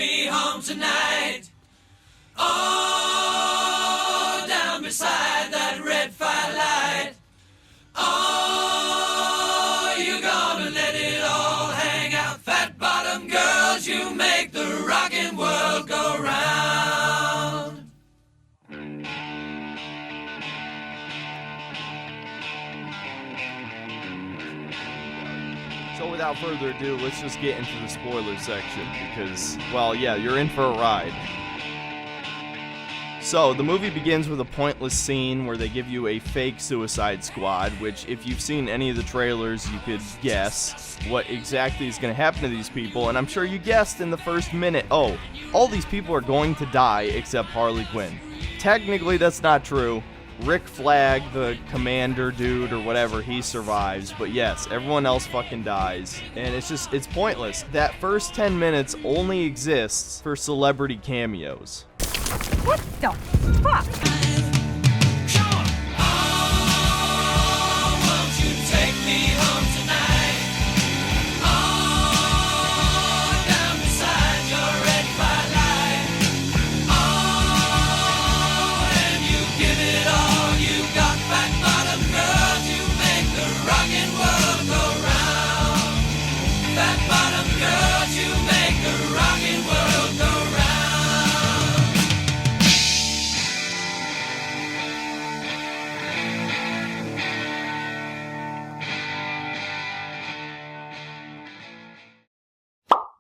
me home tonight. Oh, down beside that red firelight. Oh, you're gonna let it all hang out. Fat bottom girls, you make the rockin' world go round. So without further ado, let's just get into the spoiler section because, well, yeah, you're in for a ride. So, the movie begins with a pointless scene where they give you a fake Suicide Squad, which, if you've seen any of the trailers, you could guess what exactly is going to happen to these people, and I'm sure you guessed in the first minute, oh, all these people are going to die except Harley Quinn. Technically, that's not true. Rick Flag, the commander dude or whatever, he survives, but yes, everyone else fucking dies, and it's pointless. That first 10 minutes only exists for celebrity cameos. What the fuck?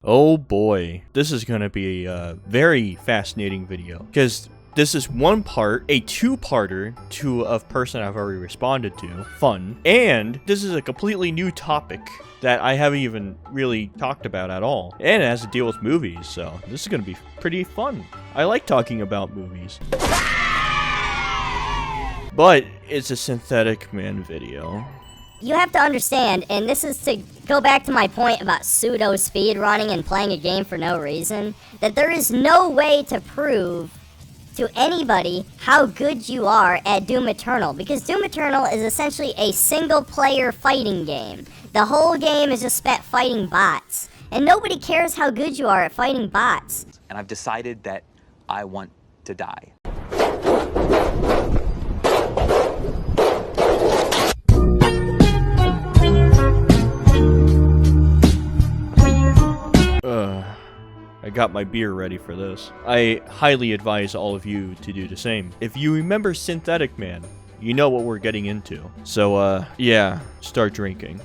Oh boy, this is going to be a very fascinating video, because this is one part, a two-parter to a person I've already responded to, fun, and this is a completely new topic that I haven't even really talked about at all, and it has to deal with movies, so this is going to be pretty fun. I like talking about movies. But it's a synthetic man video. You have to understand, and this is to go back to my point about pseudo speedrunning and playing a game for no reason, that there is no way to prove to anybody how good you are at Doom Eternal, because Doom Eternal is essentially a single-player fighting game. The whole game is just spent fighting bots, and nobody cares how good you are at fighting bots. And I've decided that I want to die. I got my beer ready for this. I highly advise all of you to do the same. If you remember Synthetic Man, you know what we're getting into. So, yeah, start drinking.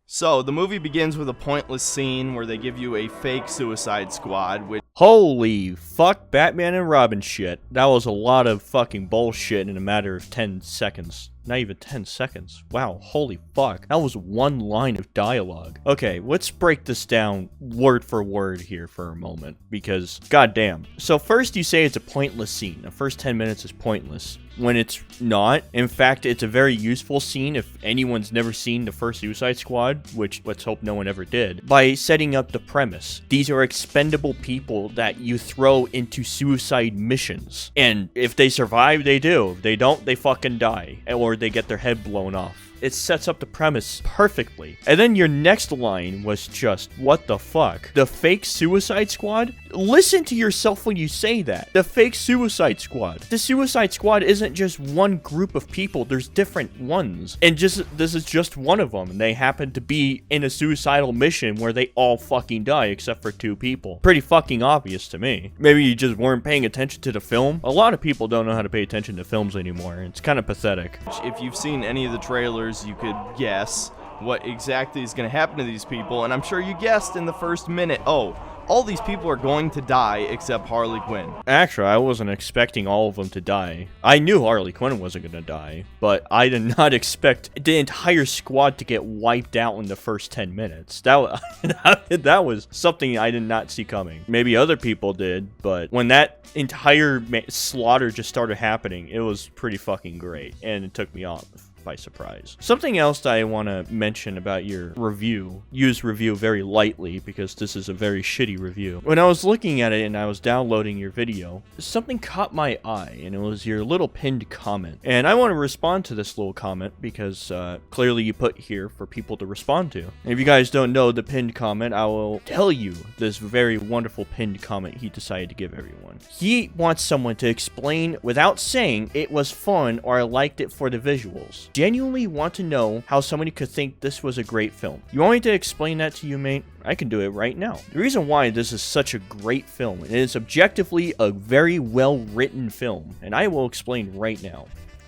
So, the movie begins with a pointless scene where they give you a fake Suicide Squad, which... Holy fuck Batman and Robin shit. That was a lot of fucking bullshit in a matter of 10 seconds. Not even 10 seconds. Wow, holy fuck. That was one line of dialogue. Okay, let's break this down word for word here for a moment, because goddamn. So first you say it's a pointless scene. The first 10 minutes is pointless. When it's not. In fact, it's a very useful scene if anyone's never seen the first Suicide Squad, which let's hope no one ever did, by setting up the premise. These are expendable people that you throw into suicide missions. And if they survive, they do. If they don't, they fucking die. Or they get their head blown off. It sets up the premise perfectly. And then your next line was just, what the fuck? The fake Suicide Squad? Listen to yourself when you say that. The fake Suicide Squad. The Suicide Squad isn't just one group of people. There's different ones. And this is just one of them. And they happen to be in a suicidal mission where they all fucking die except for 2 people. Pretty fucking obvious to me. Maybe you just weren't paying attention to the film. A lot of people don't know how to pay attention to films anymore. It's kind of pathetic. If you've seen any of the trailers, you could guess what exactly is going to happen to these people, and I'm sure you guessed in the first minute, oh, all these people are going to die except Harley Quinn. Actually, I wasn't expecting all of them to die. I knew Harley Quinn wasn't going to die, but I did not expect the entire squad to get wiped out in the first 10 minutes. That was something I did not see coming. Maybe other people did, but when that entire slaughter just started happening, it was pretty fucking great, and it took me off. by surprise. Something else that I want to mention about your review, use review very lightly because this is a very shitty review. When I was looking at it and I was downloading your video, something caught my eye, and it was your little pinned comment. And I want to respond to this little comment because clearly you put here for people to respond to. And if you guys don't know the pinned comment, I will tell you this very wonderful pinned comment he decided to give everyone. He wants someone to explain without saying it was fun or I liked it for the visuals. Genuinely want to know how somebody could think this was a great film. You want me to explain that to you, mate? I can do it right now. The reason why this is such a great film, and it is objectively a very well written film, and I will explain right now.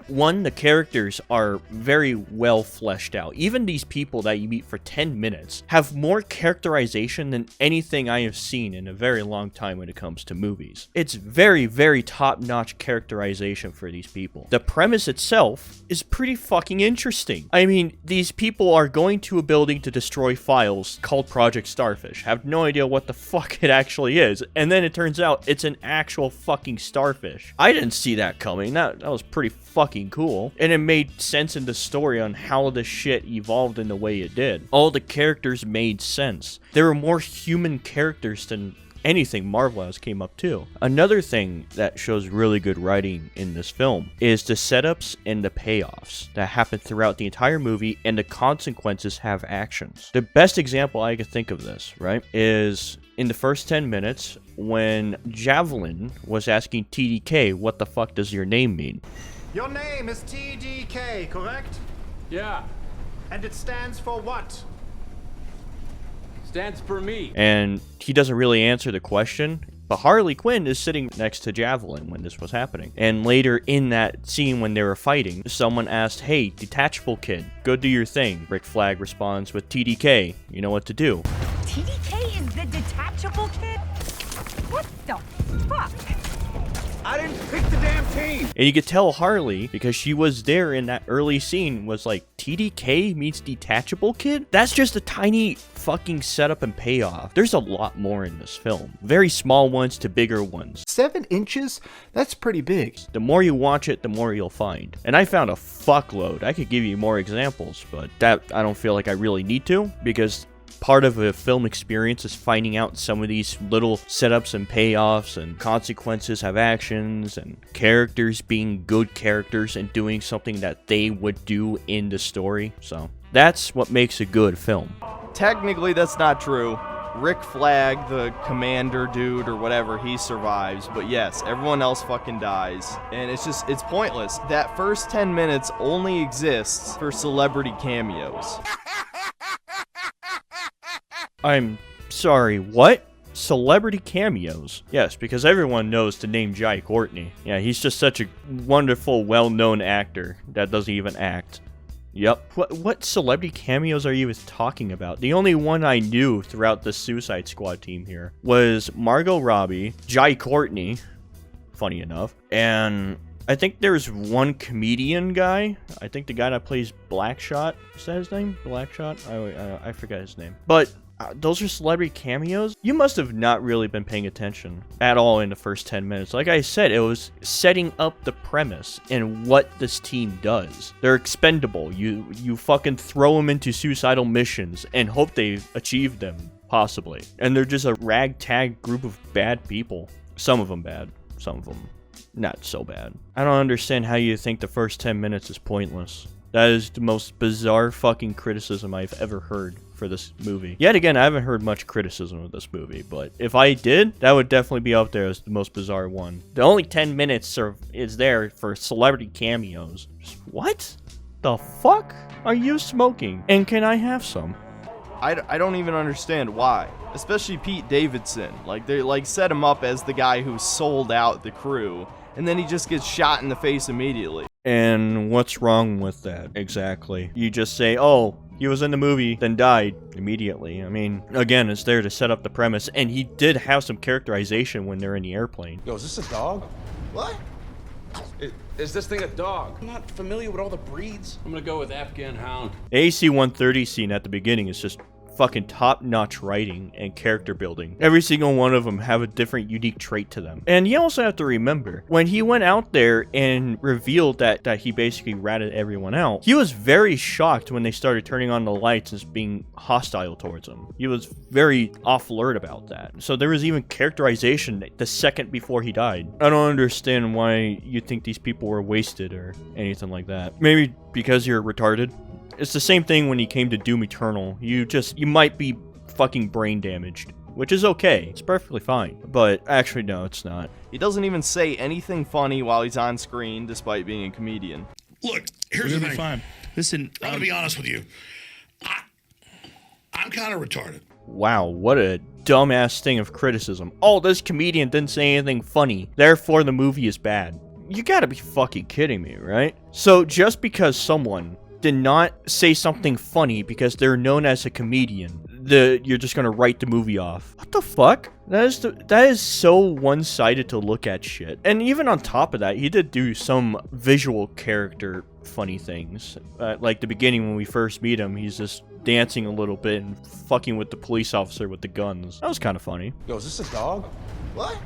One, the characters are very well fleshed out. Even these people that you meet for 10 minutes have more characterization than anything I have seen in a very long time when it comes to movies. It's very, very top-notch characterization for these people. The premise itself is pretty fucking interesting. I mean, these people are going to a building to destroy files called Project Starfish. Have no idea what the fuck it actually is. And then it turns out it's an actual fucking starfish. I didn't see that coming. That was pretty fucking cool, and it made sense in the story on how the shit evolved in the way it did. All the characters made sense. There were more human characters than anything Marvel has came up to. Another thing that shows really good writing in this film is the setups and the payoffs that happen throughout the entire movie, and the consequences have actions. The best example I could think of this, right, is in the first 10 minutes when Javelin was asking TDK, what the fuck does your name mean? Your name is TDK, correct? Yeah, And it stands for what? stands for me. And he doesn't really answer the question. But Harley Quinn is sitting next to Javelin when this was happening. And later in that scene when they were fighting, someone asked, hey, detachable kid, go do your thing. Rick Flag responds with TDK, you know what to do. TDK is the detachable kid? What the fuck? I didn't pick the damn team. And you could tell Harley, because she was there in that early scene, was like, TDK means detachable kid? That's just a tiny fucking setup and payoff. There's a lot more in this film. Very small ones to bigger ones. 7 inches? That's pretty big. The more you watch it, the more you'll find. And I found a fuckload. I could give you more examples, but that I don't feel like I really need to, because part of a film experience is finding out some of these little setups and payoffs and consequences have actions and characters being good characters and doing something that they would do in the story. So that's what makes a good film. Technically, that's not true. Rick Flag, the commander dude or whatever, he survives. But yes, everyone else fucking dies. And it's pointless. That first 10 minutes only exists for celebrity cameos. I'm sorry, what? Celebrity cameos? Yes, because everyone knows the name Jai Courtney. Yeah, he's just such a wonderful, well-known actor that doesn't even act. Yep. What celebrity cameos are you even talking about? The only one I knew throughout the Suicide Squad team here was Margot Robbie, Jai Courtney, funny enough, and I think there's one comedian guy. I think the guy that plays Blackshot. Is that his name? Blackshot? I forget his name. But those are celebrity cameos? You must have not really been paying attention at all in the first 10 minutes. Like I said, it was setting up the premise and what this team does. They're expendable. You fucking throw them into suicidal missions and hope they achieve them, possibly. And they're just a ragtag group of bad people. Some of them bad. Some of them not so bad. I don't understand how you think the first 10 minutes is pointless. That is the most bizarre fucking criticism I've ever heard for this movie. Yet again, I haven't heard much criticism of this movie, but if I did, that would definitely be up there as the most bizarre one. The only 10 minutes is there for celebrity cameos. What the fuck are you smoking? And can I have some? I don't even understand why. Especially Pete Davidson. Like, they set him up as the guy who sold out the crew, and then he just gets shot in the face immediately. And what's wrong with that, exactly? You just say, oh, he was in the movie, then died immediately. I mean, again, it's there to set up the premise, and he did have some characterization when they're in the airplane. Yo, is this a dog? What? Is this thing a dog? I'm not familiar with all the breeds. I'm gonna go with Afghan Hound. The AC-130 scene at the beginning is just fucking top-notch writing and character building. Every single one of them have a different unique trait to them. And you also have to remember, when he went out there and revealed that he basically ratted everyone out, he was very shocked when they started turning on the lights and being hostile towards him. He was very off alert about that. So there was even characterization the second before he died. I don't understand why you think these people were wasted or anything like that. Maybe because you're retarded? It's the same thing when he came to Doom Eternal. You might be fucking brain damaged, which is okay. It's perfectly fine. But actually, no, it's not. He doesn't even say anything funny while he's on screen, despite being a comedian. Look, here's the thing. Fine. Listen, I'm gonna be honest with you. I'm kind of retarded. Wow, what a dumbass thing of criticism. Oh, this comedian didn't say anything funny, therefore the movie is bad. You gotta be fucking kidding me, right? So just because someone did not say something funny because they're known as a comedian, you're just gonna write the movie off. What the fuck? That is so one-sided to look at shit. And even on top of that, he did do some visual character funny things. Like the beginning when we first meet him, he's just dancing a little bit and fucking with the police officer with the guns. That was kind of funny. Yo, is this a dog? What?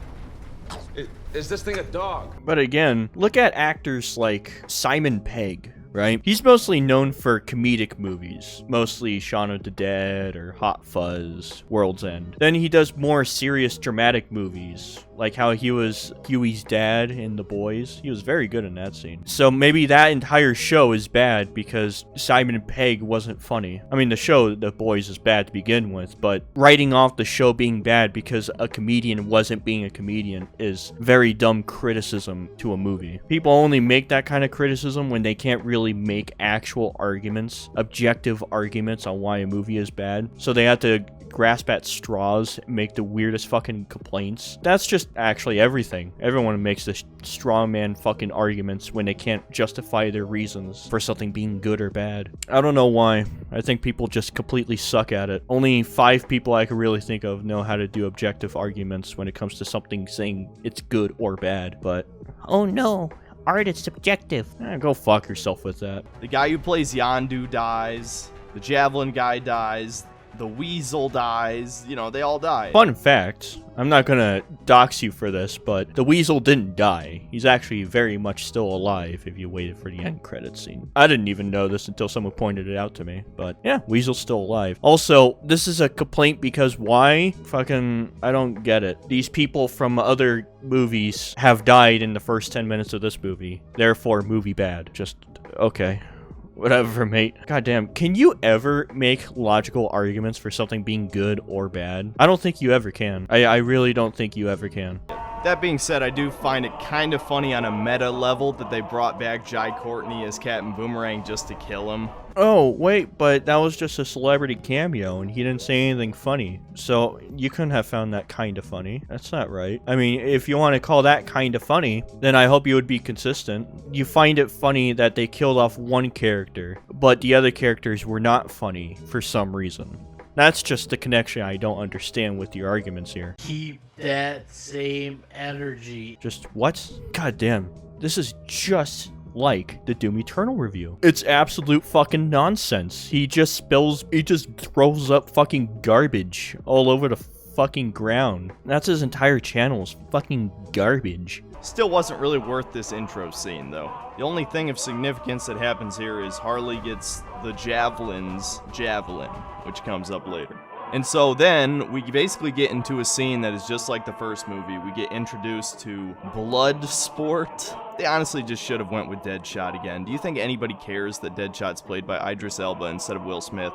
Is this thing a dog? But again, look at actors like Simon Pegg, right? He's mostly known for comedic movies, mostly Shaun of the Dead or Hot Fuzz, World's End. Then he does more serious dramatic movies, like how he was Huey's dad in The Boys. He was very good in that scene. So maybe that entire show is bad because Simon Pegg wasn't funny. I mean, the show, The Boys, is bad to begin with, but writing off the show being bad because a comedian wasn't being a comedian is very dumb criticism to a movie. People only make that kind of criticism when they can't really make actual arguments, objective arguments on why a movie is bad. So they have to grasp at straws, make the weirdest fucking complaints. That's just actually everything. Everyone makes this straw man fucking arguments when they can't justify their reasons for something being good or bad. I don't know why. I think people just completely suck at it. Only 5 people I can really think of know how to do objective arguments when it comes to something saying it's good or bad. But, oh no, art is subjective. Go fuck yourself with that. The guy who plays Yondu dies. The Javelin guy dies. The Weasel dies. You know, they all die. Fun fact, I'm not gonna dox you for this, but the Weasel didn't die. He's actually very much still alive if you waited for the end credits scene. I didn't even know this until someone pointed it out to me, but yeah, Weasel's still alive. Also, this is a complaint because why? Fucking, I don't get it. These people from other movies have died in the first 10 minutes of this movie. Therefore, movie bad. Just, okay. Whatever, mate. Goddamn, can you ever make logical arguments for something being good or bad? I don't think you ever can. I really don't think you ever can. That being said, I do find it kind of funny on a meta level that they brought back Jai Courtney as Captain Boomerang just to kill him. Oh, wait, but that was just a celebrity cameo, and he didn't say anything funny. So, you couldn't have found that kind of funny. That's not right. I mean, if you want to call that kind of funny, then I hope you would be consistent. You find it funny that they killed off one character, but the other characters were not funny for some reason. That's just the connection I don't understand with your arguments here. keep that same energy. Just what? God damn. This is just like the Doom Eternal review. It's absolute fucking nonsense. He just throws up fucking garbage all over the fucking ground. That's his entire channel, is fucking garbage. Still wasn't really worth this intro scene, though. The only thing of significance that happens here is Harley gets the Javelin's javelin, which comes up later. And so then we basically get into a scene that is just like the first movie. We get introduced to blood sport. They honestly just should have went with Deadshot again. Do you think anybody cares that Deadshot's played by Idris Elba instead of Will Smith?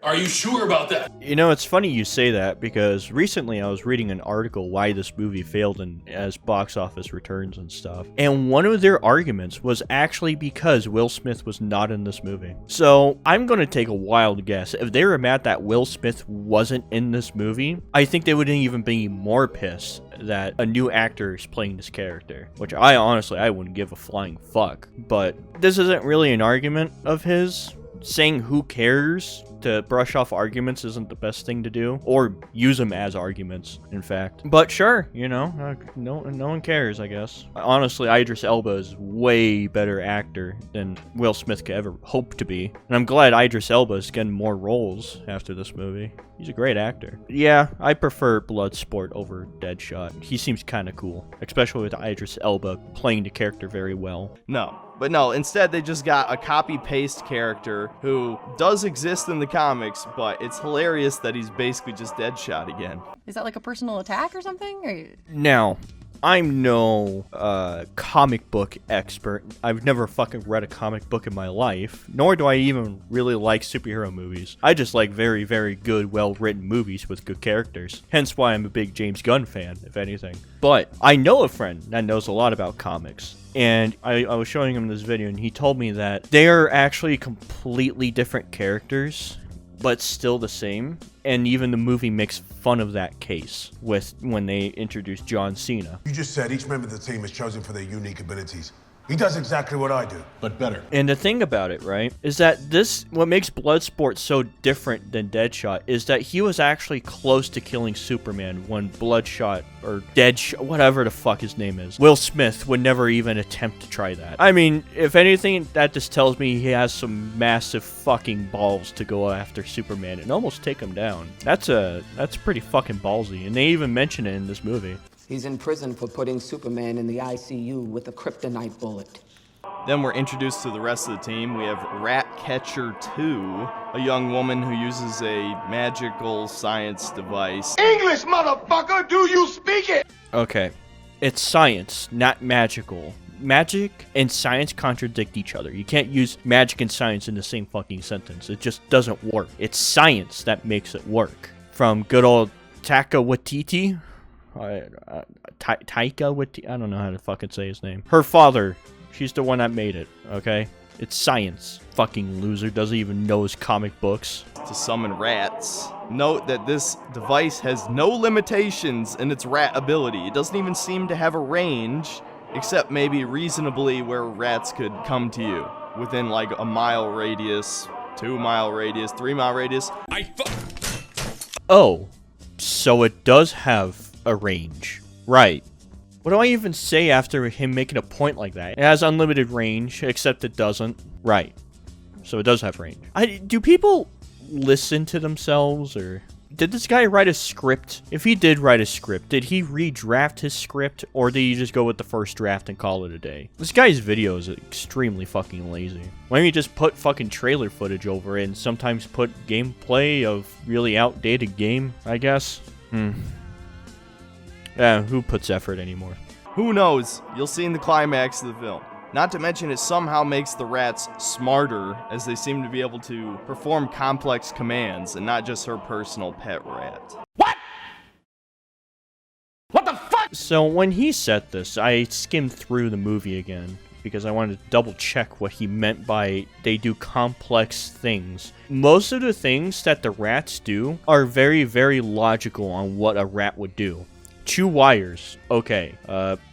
Are you sure about that? You know, it's funny you say that because recently I was reading an article why this movie failed as box office returns and stuff. And one of their arguments was actually because Will Smith was not in this movie. So I'm going to take a wild guess. If they were mad that Will Smith wasn't in this movie, I think they would even be more pissed that a new actor is playing this character. Which I wouldn't give a flying fuck. But this isn't really an argument of his. saying who cares to brush off arguments isn't the best thing to do, or use them as arguments, in fact. But sure, you know, no one cares, I guess. Honestly, Idris Elba is way better actor than Will Smith could ever hope to be, and I'm glad Idris Elba is getting more roles after this movie. He's a great actor. Yeah, I prefer Bloodsport over Deadshot. He seems kind of cool, especially with Idris Elba playing the character very well. No, instead they just got a copy-paste character who does exist in the comics, but it's hilarious that he's basically just Deadshot again. Is that like a personal attack or something? Or... Now, I'm no comic book expert. I've never fucking read a comic book in my life, nor do I even really like superhero movies. I just like very, very good, well-written movies with good characters. Hence why I'm a big James Gunn fan, if anything. But I know a friend that knows a lot about comics. And I was showing him this video, and he told me that they are actually completely different characters, but still the same. And even the movie makes fun of that case with when they introduce John Cena. You just said each member of the team is chosen for their unique abilities. He does exactly what I do, but better. And the thing about it, right, is that what makes Bloodsport so different than Deadshot is that he was actually close to killing Superman when Bloodshot, or Deadshot, whatever the fuck his name is, Will Smith would never even attempt to try that. I mean, if anything, that just tells me he has some massive fucking balls to go after Superman and almost take him down. That's pretty fucking ballsy, and they even mention it in this movie. He's in prison for putting Superman in the ICU with a kryptonite bullet. Then we're introduced to the rest of the team. We have Ratcatcher 2, a young woman who uses a magical science device. English, motherfucker! Do you speak it? Okay, it's science, not magical. Magic and science contradict each other. You can't use magic and science in the same fucking sentence. It just doesn't work. It's science that makes it work. From good old Taika Waititi, Taika Waititi, I don't know how to fucking say his name. Her father, she's the one that made it, okay? It's science. Fucking loser, doesn't even know his comic books. To summon rats. Note that this device has no limitations in its rat ability. It doesn't even seem to have a range, except maybe reasonably where rats could come to you. Within like a mile radius, 2 mile radius, 3 mile radius. Oh, so it does have a range. Right. What do I even say after him making a point like that? It has unlimited range, except it doesn't. Right. So it does have range. Do people listen to themselves, or... Did this guy write a script? If he did write a script, did he redraft his script, or did he just go with the first draft and call it a day? This guy's video is extremely fucking lazy. Why don't you just put fucking trailer footage over it and sometimes put gameplay of really outdated game, I guess? Yeah, who puts effort anymore? Who knows? You'll see in the climax of the film. Not to mention it somehow makes the rats smarter, as they seem to be able to perform complex commands and not just her personal pet rat. What? What the fuck? So when he said this, I skimmed through the movie again because I wanted to double check what he meant by they do complex things. Most of the things that the rats do are very, very logical on what a rat would do. Chew wires, okay.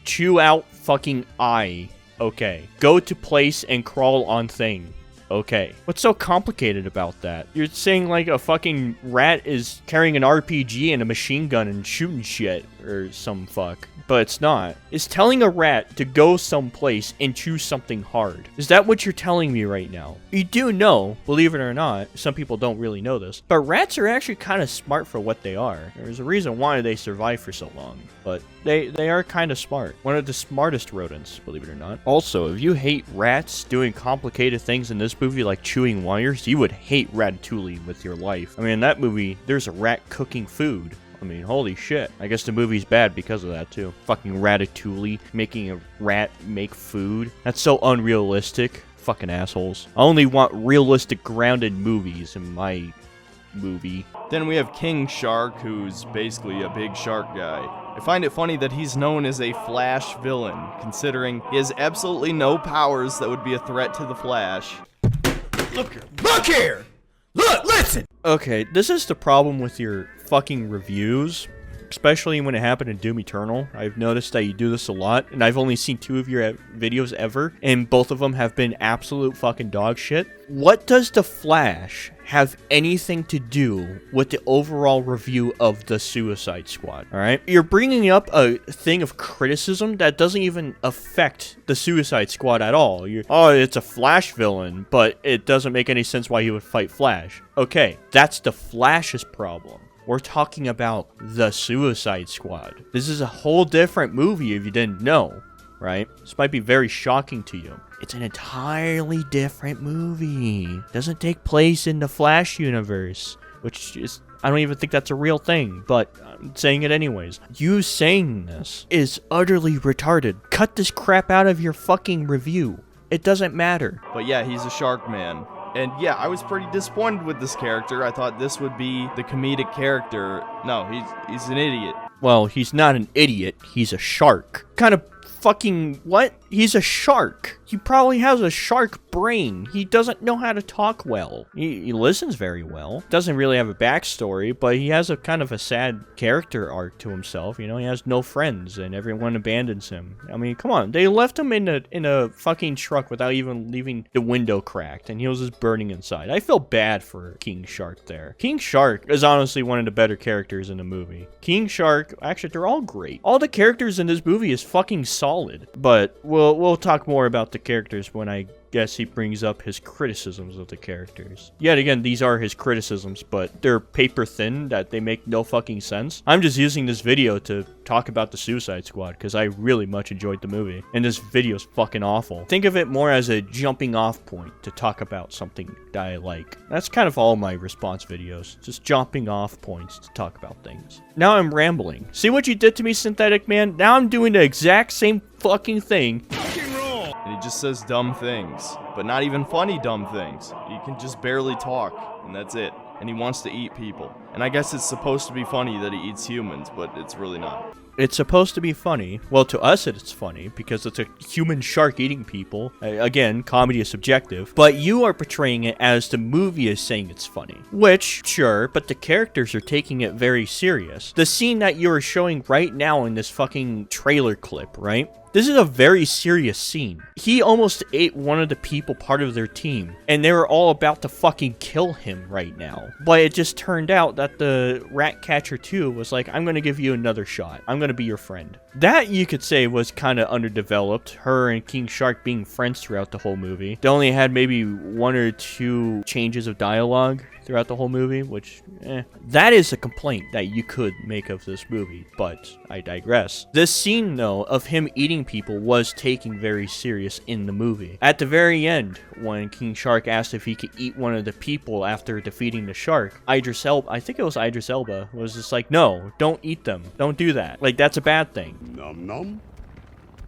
Chew out fucking eye, okay. Go to place and crawl on thing, okay. What's so complicated about that? You're saying like a fucking rat is carrying an RPG and a machine gun and shooting shit or some fuck. But it's not. It's telling a rat to go someplace and choose something hard. Is that what you're telling me right now? You do know, believe it or not, some people don't really know this, but rats are actually kind of smart for what they are. There's a reason why they survive for so long, but they are kind of smart. One of the smartest rodents, believe it or not. Also, if you hate rats doing complicated things in this movie like chewing wires, you would hate Ratatouille with your life. I mean, in that movie, there's a rat cooking food. I mean, holy shit. I guess the movie's bad because of that, too. Fucking Ratatouille, making a rat make food. That's so unrealistic. Fucking assholes. I only want realistic, grounded movies in my movie. Then we have King Shark, who's basically a big shark guy. I find it funny that he's known as a Flash villain, considering he has absolutely no powers that would be a threat to the Flash. Look here! Look, listen! Okay, this is the problem with your fucking reviews. especially when it happened in Doom Eternal. I've noticed that you do this a lot, and I've only seen 2 of your videos ever, and both of them have been absolute fucking dog shit. What does The Flash have anything to do with the overall review of the Suicide Squad? All right, you're bringing up a thing of criticism that doesn't even affect the Suicide Squad at all. Oh, it's a Flash villain, but it doesn't make any sense why he would fight Flash. Okay, that's the Flash's problem. We're talking about the Suicide Squad. This is a whole different movie if you didn't know, right? This might be very shocking to you. It's an entirely different movie. It doesn't take place in the Flash universe, which is, I don't even think that's a real thing, but I'm saying it anyways. You saying this is utterly retarded. Cut this crap out of your fucking review. It doesn't matter. But yeah, he's a shark man. And yeah, I was pretty disappointed with this character. I thought this would be the comedic character. No, he's an idiot. Well, he's not an idiot. He's a shark. Kind of fucking what? He's a shark. He probably has a shark brain. He doesn't know how to talk well. He listens very well. Doesn't really have a backstory, but he has a kind of a sad character arc to himself. You know, he has no friends and everyone abandons him. I mean, come on. They left him in a fucking truck without even leaving the window cracked, and he was just burning inside. I feel bad for King Shark there. King Shark is honestly one of the better characters in the movie. King Shark, actually, they're all great. All the characters in this movie is fucking solid, but we'll talk more about the characters when I guess he brings up his criticisms of the characters. Yet again, these are his criticisms, but they're paper thin that they make no fucking sense. I'm just using this video to talk about the Suicide Squad because I really much enjoyed the movie, and this video's fucking awful. Think of it more as a jumping off point to talk about something that I like. That's kind of all my response videos, just jumping off points to talk about things. Now I'm rambling. See what you did to me, Synthetic Man? Now I'm doing the exact same fucking thing. And he just says dumb things, but not even funny dumb things. He can just barely talk, and that's it. And he wants to eat people. And I guess it's supposed to be funny that he eats humans, but it's really not. It's supposed to be funny. Well, to us it's funny because it's a human shark eating people. Again, comedy is subjective. But you are portraying it as the movie is saying it's funny. Which, sure, but the characters are taking it very serious. The scene that you are showing right now in this fucking trailer clip, right? This is a very serious scene. He almost ate one of the people part of their team, and they were all about to fucking kill him right now. But it just turned out that the rat catcher 2 was like, I'm gonna give you another shot. I'm gonna be your friend. That, you could say, was kind of underdeveloped. Her and King Shark being friends throughout the whole movie. They only had maybe 1 or 2 changes of dialogue throughout the whole movie, which, that is a complaint that you could make of this movie, but I digress. This scene, though, of him eating people was taken very serious in the movie. At the very end, when King Shark asked if he could eat one of the people after defeating the shark, Idris Elba, I think it was Idris Elba, was just like, no, don't eat them. Don't do that. Like, that's a bad thing. Nom nom?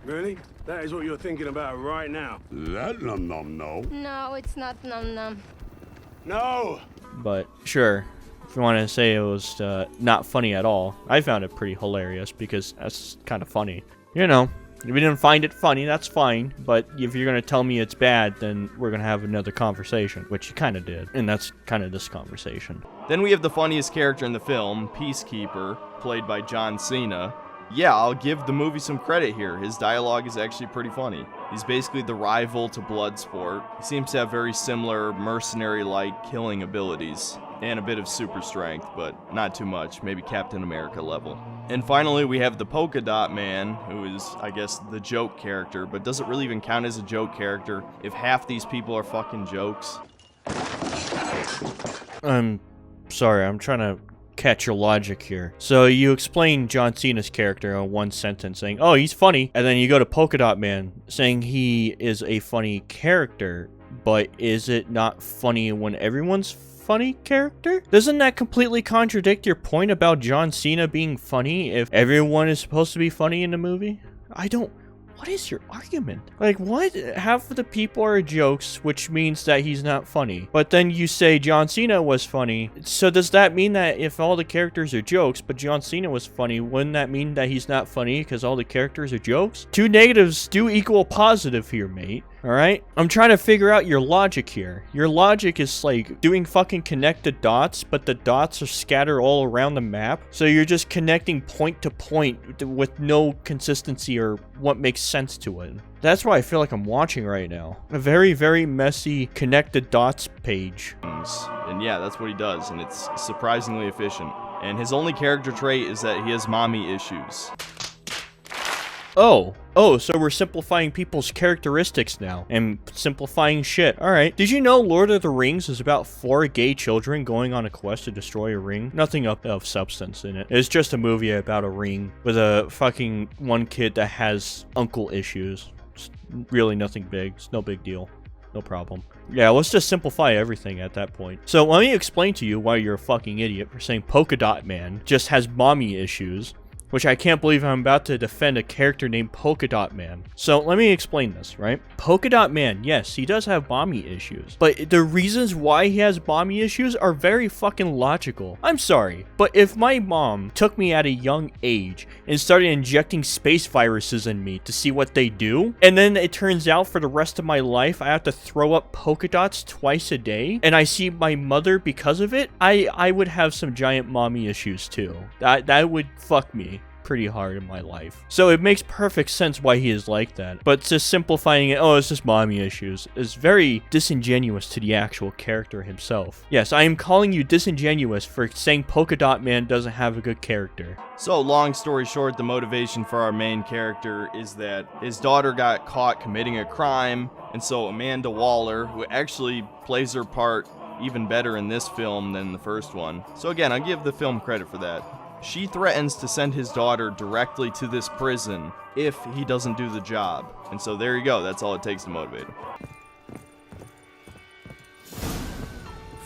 Really? That is what you're thinking about right now? That nom nom no. No, it's not nom nom. No! But sure, if you want to say it was not funny at all, I found it pretty hilarious because that's kind of funny. You know, if you didn't find it funny, that's fine. But if you're going to tell me it's bad, then we're going to have another conversation, which you kind of did. And that's kind of this conversation. Then we have the funniest character in the film, Peacekeeper, played by John Cena. Yeah, I'll give the movie some credit here. His dialogue is actually pretty funny. He's basically the rival to Bloodsport. He seems to have very similar mercenary-like killing abilities and a bit of super strength, but not too much, maybe Captain America level. And finally, we have the Polka Dot Man, who is, I guess, the joke character, but does it really even count as a joke character if half these people are fucking jokes? I'm sorry, I'm trying to catch your logic here. So you explain John Cena's character in one sentence saying, oh, he's funny, and then you go to Polka Dot Man saying he is a funny character, but is it not funny when everyone's funny character? Doesn't that completely contradict your point about John Cena being funny if everyone is supposed to be funny in the movie? What is your argument? Like, what? Half of the people are jokes, which means that he's not funny. But then you say John Cena was funny. So does that mean that if all the characters are jokes, but John Cena was funny, wouldn't that mean that he's not funny because all the characters are jokes? 2 negatives do equal a positive here, mate. Alright? I'm trying to figure out your logic here. Your logic is like doing fucking connected dots, but the dots are scattered all around the map. So you're just connecting point to point with no consistency or what makes sense to it. That's what I feel like I'm watching right now. A very, very messy connected dots page. And yeah, that's what he does, and it's surprisingly efficient. And his only character trait is that he has mommy issues. Oh, so we're simplifying people's characteristics now, and simplifying shit. Alright, did you know Lord of the Rings is about 4 gay children going on a quest to destroy a ring? Nothing of substance in it. It's just a movie about a ring with a fucking one kid that has uncle issues. It's really nothing big. It's no big deal. No problem. Yeah, let's just simplify everything at that point. So let me explain to you why you're a fucking idiot for saying Polka Dot Man just has mommy issues. Which I can't believe I'm about to defend a character named Polka Dot Man. So let me explain this, right? Polka Dot Man, yes, he does have mommy issues. But the reasons why he has mommy issues are very fucking logical. I'm sorry, but if my mom took me at a young age and started injecting space viruses in me to see what they do, and then it turns out for the rest of my life I have to throw up polka dots twice a day, and I see my mother because of it, I would have some giant mommy issues too. That would fuck me pretty hard in my life. So it makes perfect sense why he is like that. But just simplifying it, oh, it's just mommy issues, is very disingenuous to the actual character himself. Yes, I am calling you disingenuous for saying Polka Dot Man doesn't have a good character. So long story short, the motivation for our main character is that his daughter got caught committing a crime, and so Amanda Waller, who actually plays her part even better in this film than the first one. So again, I give the film credit for that. She threatens to send his daughter directly to this prison if he doesn't do the job. And so there you go, that's all it takes to motivate him.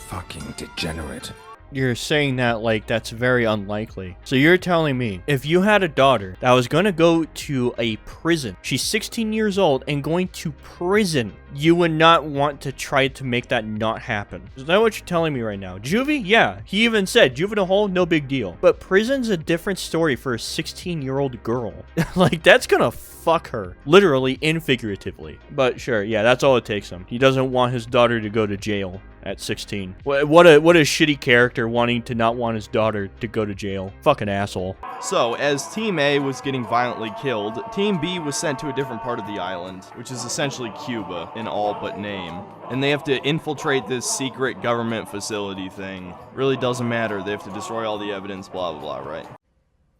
Fucking degenerate. You're saying that like that's very unlikely. So you're telling me if you had a daughter that was going to go to a prison, she's 16 years old and going to prison, you would not want to try to make that not happen. Is that what you're telling me right now? Juvie? Yeah, he even said juvenile hall, no big deal. But prison's a different story for a 16-year-old girl. Like, that's gonna fuck her. Literally and figuratively. But sure, yeah, that's all it takes him. He doesn't want his daughter to go to jail at 16. What a shitty character wanting to not want his daughter to go to jail. Fucking asshole. So, as Team A was getting violently killed, Team B was sent to a different part of the island, which is essentially Cuba in all but name. And they have to infiltrate this secret government facility thing. Really doesn't matter, they have to destroy all the evidence, blah blah blah, right?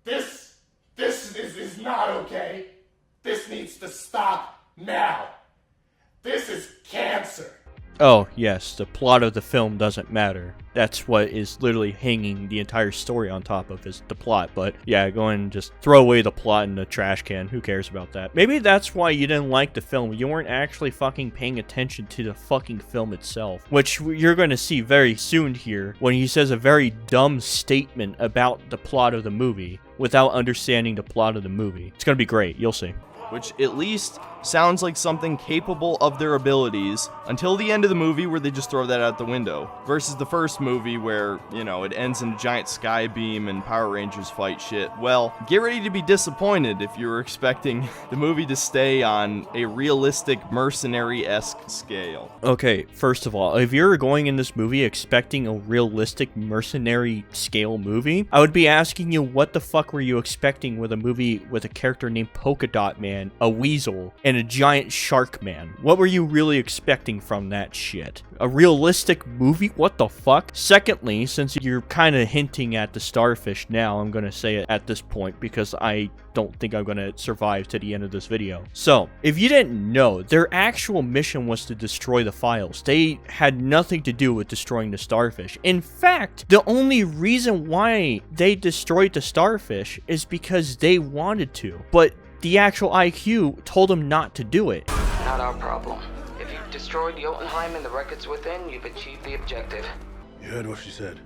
This is not okay. This needs to stop now. This is cancer. Oh, yes, the plot of the film doesn't matter. That's what is literally hanging the entire story on top of, is the plot. But yeah, go and just throw away the plot in the trash can. Who cares about that? Maybe that's why you didn't like the film. You weren't actually fucking paying attention to the fucking film itself. Which you're going to see very soon here when he says a very dumb statement about the plot of the movie without understanding the plot of the movie. It's going to be great. You'll see. Which at least sounds like something capable of their abilities until the end of the movie where they just throw that out the window. Versus the first movie where, you know, it ends in a giant sky beam and Power Rangers fight shit. Well, get ready to be disappointed if you were expecting the movie to stay on a realistic mercenary-esque scale. Okay, first of all, if you're going in this movie expecting a realistic mercenary scale movie, I would be asking you what the fuck were you expecting with a movie with a character named Polka Dot Man, a weasel, and a giant shark man? What were you really expecting from that shit? A realistic movie? What the fuck? Secondly, since you're kind of hinting at the starfish now, I'm gonna say it at this point because I don't think I'm gonna survive to the end of this video. So, if you didn't know, their actual mission was to destroy the files. They had nothing to do with destroying the starfish. In fact, the only reason why they destroyed the starfish is because they wanted to. But the actual IQ told them not to do it. Not our problem. If you've destroyed Jotunheim and the records within, you've achieved the objective. You heard what she said.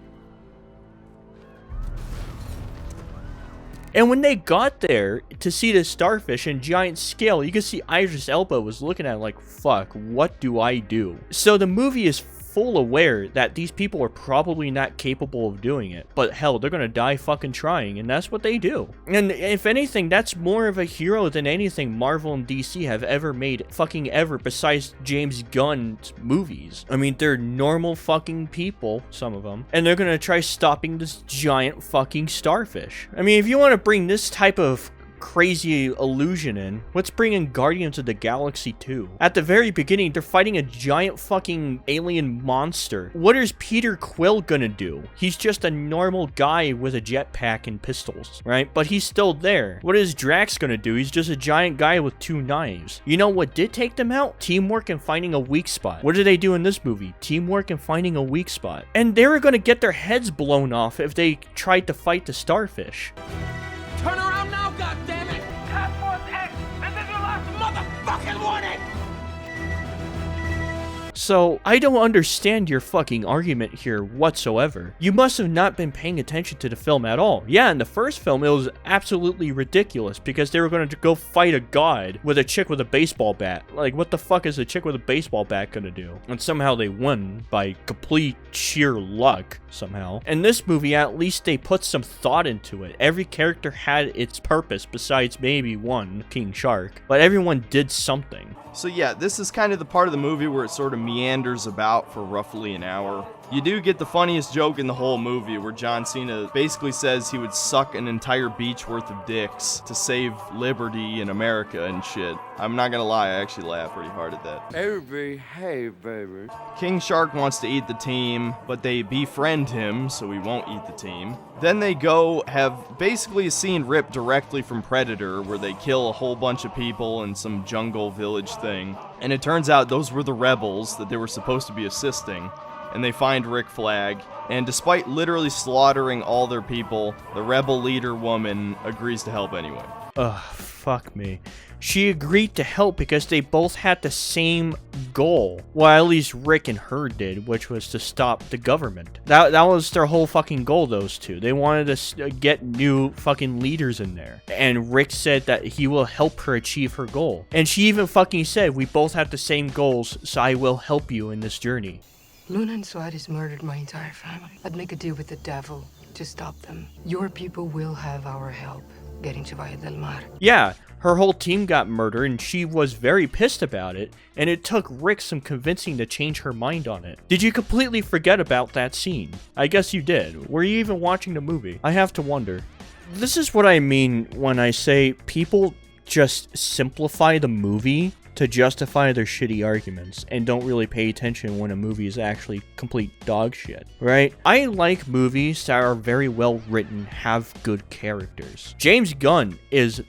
And when they got there to see the starfish in giant scale, you could see Idris Elba was looking at it like, fuck, what do I do? So the movie is full aware that these people are probably not capable of doing it. But hell, they're gonna die fucking trying, and that's what they do. And if anything, that's more of a hero than anything Marvel and DC have ever made fucking ever besides James Gunn's movies. I mean, they're normal fucking people, some of them, and they're gonna try stopping this giant fucking starfish. I mean, if you want to bring this type of crazy illusion in, let's bring in Guardians of the Galaxy 2. At the very beginning, they're fighting a giant fucking alien monster. What is Peter Quill gonna do? He's just a normal guy with a jetpack and pistols, right? But he's still there. What is Drax gonna do? He's just a giant guy with 2 knives. You know what did take them out? Teamwork and finding a weak spot. What did they do in this movie? Teamwork and finding a weak spot. And they were gonna get their heads blown off if they tried to fight the starfish. Turn around now, goddammit! Task Force X, this is your last motherfucking warning! So, I don't understand your fucking argument here whatsoever. You must have not been paying attention to the film at all. Yeah, in the first film, it was absolutely ridiculous because they were going to go fight a god with a chick with a baseball bat. Like, what the fuck is a chick with a baseball bat going to do? And somehow they won by complete sheer luck, somehow. In this movie, at least they put some thought into it. Every character had its purpose besides maybe one, King Shark. But everyone did something. So yeah, this is kind of the part of the movie where it sort of meanders about for roughly an hour. You do get the funniest joke in the whole movie where John Cena basically says he would suck an entire beach worth of dicks to save liberty in America and shit. I'm not gonna lie, I actually laughed pretty hard at that. Hey, baby. King Shark wants to eat the team, but they befriend him, so he won't eat the team. Then they go have basically a scene ripped directly from Predator where they kill a whole bunch of people in some jungle village thing. And it turns out those were the rebels that they were supposed to be assisting. And they find Rick Flag, and despite literally slaughtering all their people, the rebel leader woman agrees to help anyway. Ugh, fuck me. She agreed to help because they both had the same goal. Well, at least Rick and her did, which was to stop the government. That was their whole fucking goal, those two. They wanted to get new fucking leaders in there. And Rick said that he will help her achieve her goal. And she even fucking said, we both have the same goals, so I will help you in this journey. Luna and Suarez murdered my entire family. I'd make a deal with the devil to stop them. Your people will have our help getting to Valle del Mar. Yeah, her whole team got murdered and she was very pissed about it, and it took Rick some convincing to change her mind on it. Did you completely forget about that scene? I guess you did. Were you even watching the movie? I have to wonder. This is what I mean when I say people just simplify the movie to justify their shitty arguments and don't really pay attention when a movie is actually complete dog shit, right? I like movies that are very well written, have good characters. James Gunn is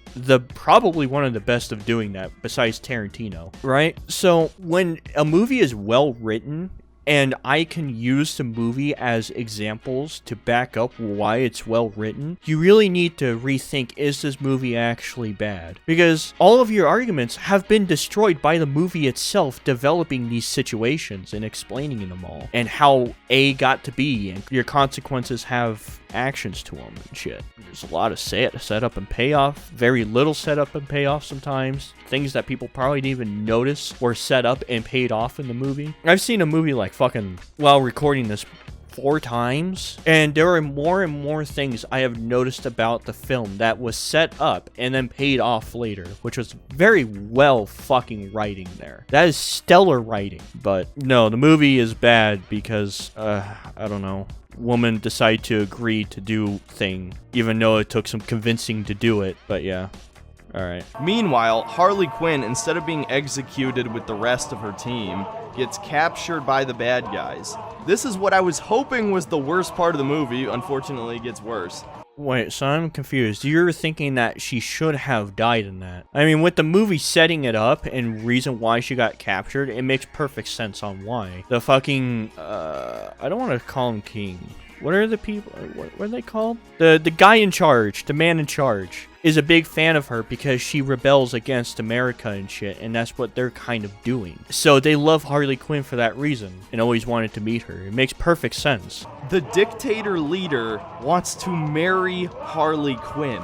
probably one of the best of doing that besides Tarantino, right? So when a movie is well written and I can use the movie as examples to back up why it's well written, you really need to rethink, is this movie actually bad? Because all of your arguments have been destroyed by the movie itself developing these situations and explaining them all, and how A got to B, and your consequences have actions to them and shit. There's a lot of setup and payoff, very little setup and payoff sometimes, things that people probably didn't even notice were set up and paid off in the movie. I've seen a movie like fucking, while recording this, 4 times, and there are more and more things I have noticed about the film that was set up and then paid off later, which was very well fucking writing there. That is stellar writing. But no, the movie is bad because I don't know, woman decided to agree to do thing even though it took some convincing to do it. But yeah, alright. Meanwhile, Harley Quinn, instead of being executed with the rest of her team, gets captured by the bad guys. This is what I was hoping was the worst part of the movie. Unfortunately, it gets worse. Wait, so I'm confused. You're thinking that she should have died in that. I mean, with the movie setting it up and reason why she got captured, it makes perfect sense on why. The fucking, I don't want to call him king. What are the people, what are they called? The guy in charge, the man in charge, is a big fan of her because she rebels against America and shit, and that's what they're kind of doing. So they love Harley Quinn for that reason and always wanted to meet her. It makes perfect sense. The dictator leader wants to marry Harley Quinn.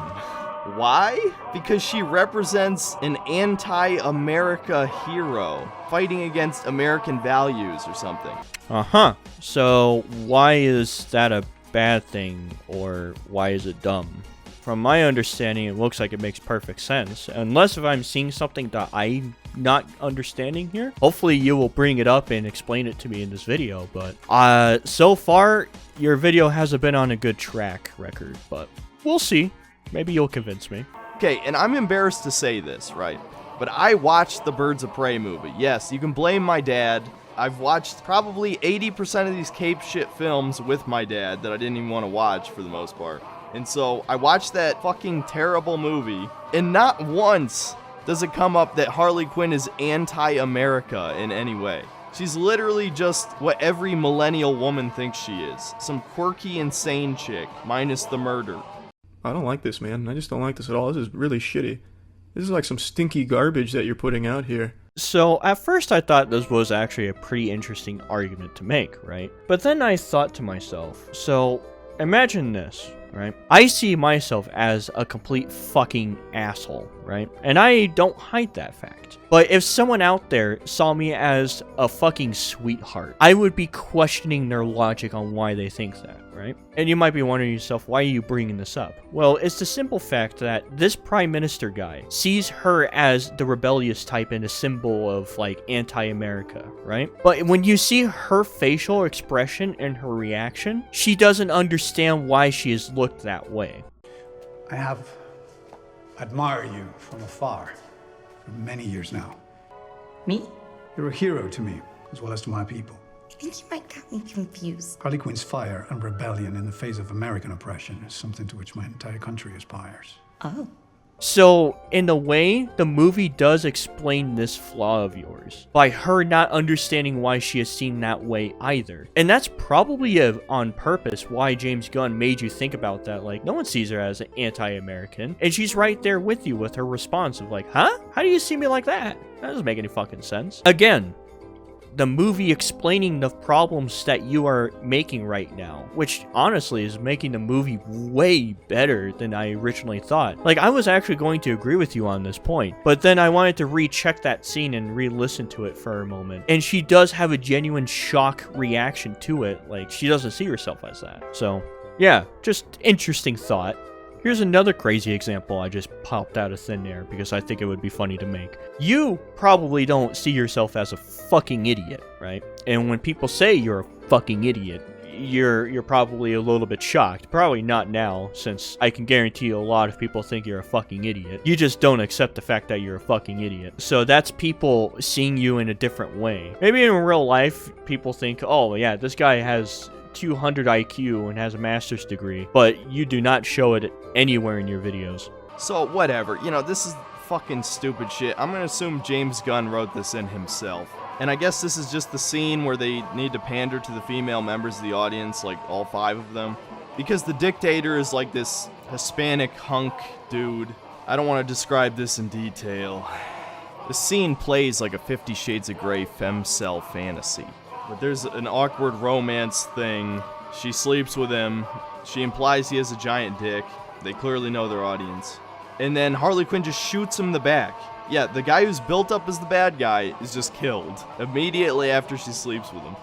Why? Because she represents an anti-America hero fighting against American values or something. Uh-huh. So why is that a bad thing, or why is it dumb? From my understanding, it looks like it makes perfect sense. Unless if I'm seeing something that I'm not understanding here. Hopefully you will bring it up and explain it to me in this video. But so far, your video hasn't been on a good track record. But we'll see. Maybe you'll convince me. Okay, and I'm embarrassed to say this, right? But I watched the Birds of Prey movie. Yes, you can blame my dad. I've watched probably 80% of these cape shit films with my dad that I didn't even want to watch for the most part. And so I watched that fucking terrible movie, and not once does it come up that Harley Quinn is anti-America in any way. She's literally just what every millennial woman thinks she is. Some quirky, insane chick, minus the murder. I don't like this, man. I just don't like this at all. This is really shitty. This is like some stinky garbage that you're putting out here. So, at first I thought this was actually a pretty interesting argument to make, right? But then I thought to myself, so, imagine this, right? I see myself as a complete fucking asshole, right? And I don't hide that fact. But if someone out there saw me as a fucking sweetheart, I would be questioning their logic on why they think that, right? And you might be wondering yourself, why are you bringing this up? Well, it's the simple fact that this prime minister guy sees her as the rebellious type and a symbol of, like, anti-America, right? But when you see her facial expression and her reaction, she doesn't understand why she has looked that way. I have admired you from afar for many years now. Me? You're a hero to me, as well as to my people. I think you might get me confused. Harley Quinn's fire and rebellion in the face of American oppression is something to which my entire country aspires. Oh. So, in a way, the movie does explain this flaw of yours by her not understanding why she is seen that way either. And that's probably on purpose why James Gunn made you think about that. Like, no one sees her as an anti-American. And she's right there with you with her response of like, huh? How do you see me like that? That doesn't make any fucking sense. Again, the movie explaining the problems that you are making right now, which honestly is making the movie way better than I originally thought. Like, I was actually going to agree with you on this point, but then I wanted to recheck that scene and re-listen to it for a moment. And she does have a genuine shock reaction to it. Like, she doesn't see herself as that. So, yeah, just interesting thought. Here's another crazy example I just popped out of thin air because I think it would be funny to make. You probably don't see yourself as a fucking idiot, right? And when people say you're a fucking idiot, you're probably a little bit shocked. Probably not now, since I can guarantee you a lot of people think you're a fucking idiot. You just don't accept the fact that you're a fucking idiot. So that's people seeing you in a different way. Maybe in real life, people think, oh yeah, this guy has 200 IQ and has a master's degree, but you do not show it anywhere in your videos. So, whatever. You know, this is fucking stupid shit. I'm gonna assume James Gunn wrote this in himself. And I guess this is just the scene where they need to pander to the female members of the audience, like all 5 of them. Because the dictator is like this Hispanic hunk dude. I don't want to describe this in detail. The scene plays like a 50 Shades of Grey femcel fantasy. But there's an awkward romance thing. She sleeps with him. She implies he has a giant dick. They clearly know their audience. And then Harley Quinn just shoots him in the back. Yeah, the guy who's built up as the bad guy is just killed immediately after she sleeps with him.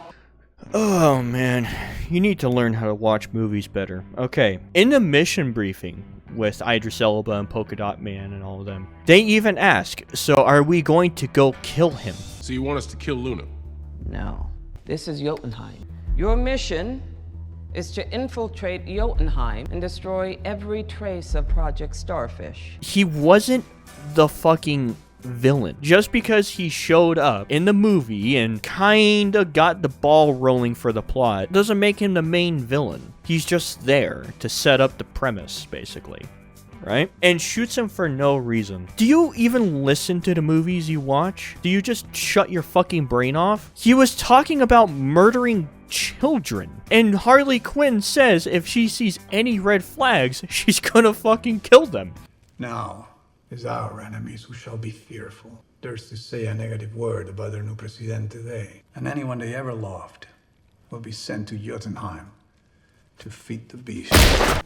Oh man, you need to learn how to watch movies better. Okay, in the mission briefing with Idris Elba and Polka Dot Man and all of them, they even ask, so are we going to go kill him? So you want us to kill Luna? No. This is Jotunheim. Your mission is to infiltrate Jotunheim and destroy every trace of Project Starfish. He wasn't the fucking villain. Just because he showed up in the movie and kinda got the ball rolling for the plot doesn't make him the main villain. He's just there to set up the premise, basically. Right? And shoots him for no reason. Do you even listen to the movies you watch? Do you just shut your fucking brain off? He was talking about murdering children. And Harley Quinn says if she sees any red flags, she's gonna fucking kill them. Now is our enemies who shall be fearful. There's to say a negative word about their new presidente today. And anyone they ever loved will be sent to Jotunheim to feed the beast.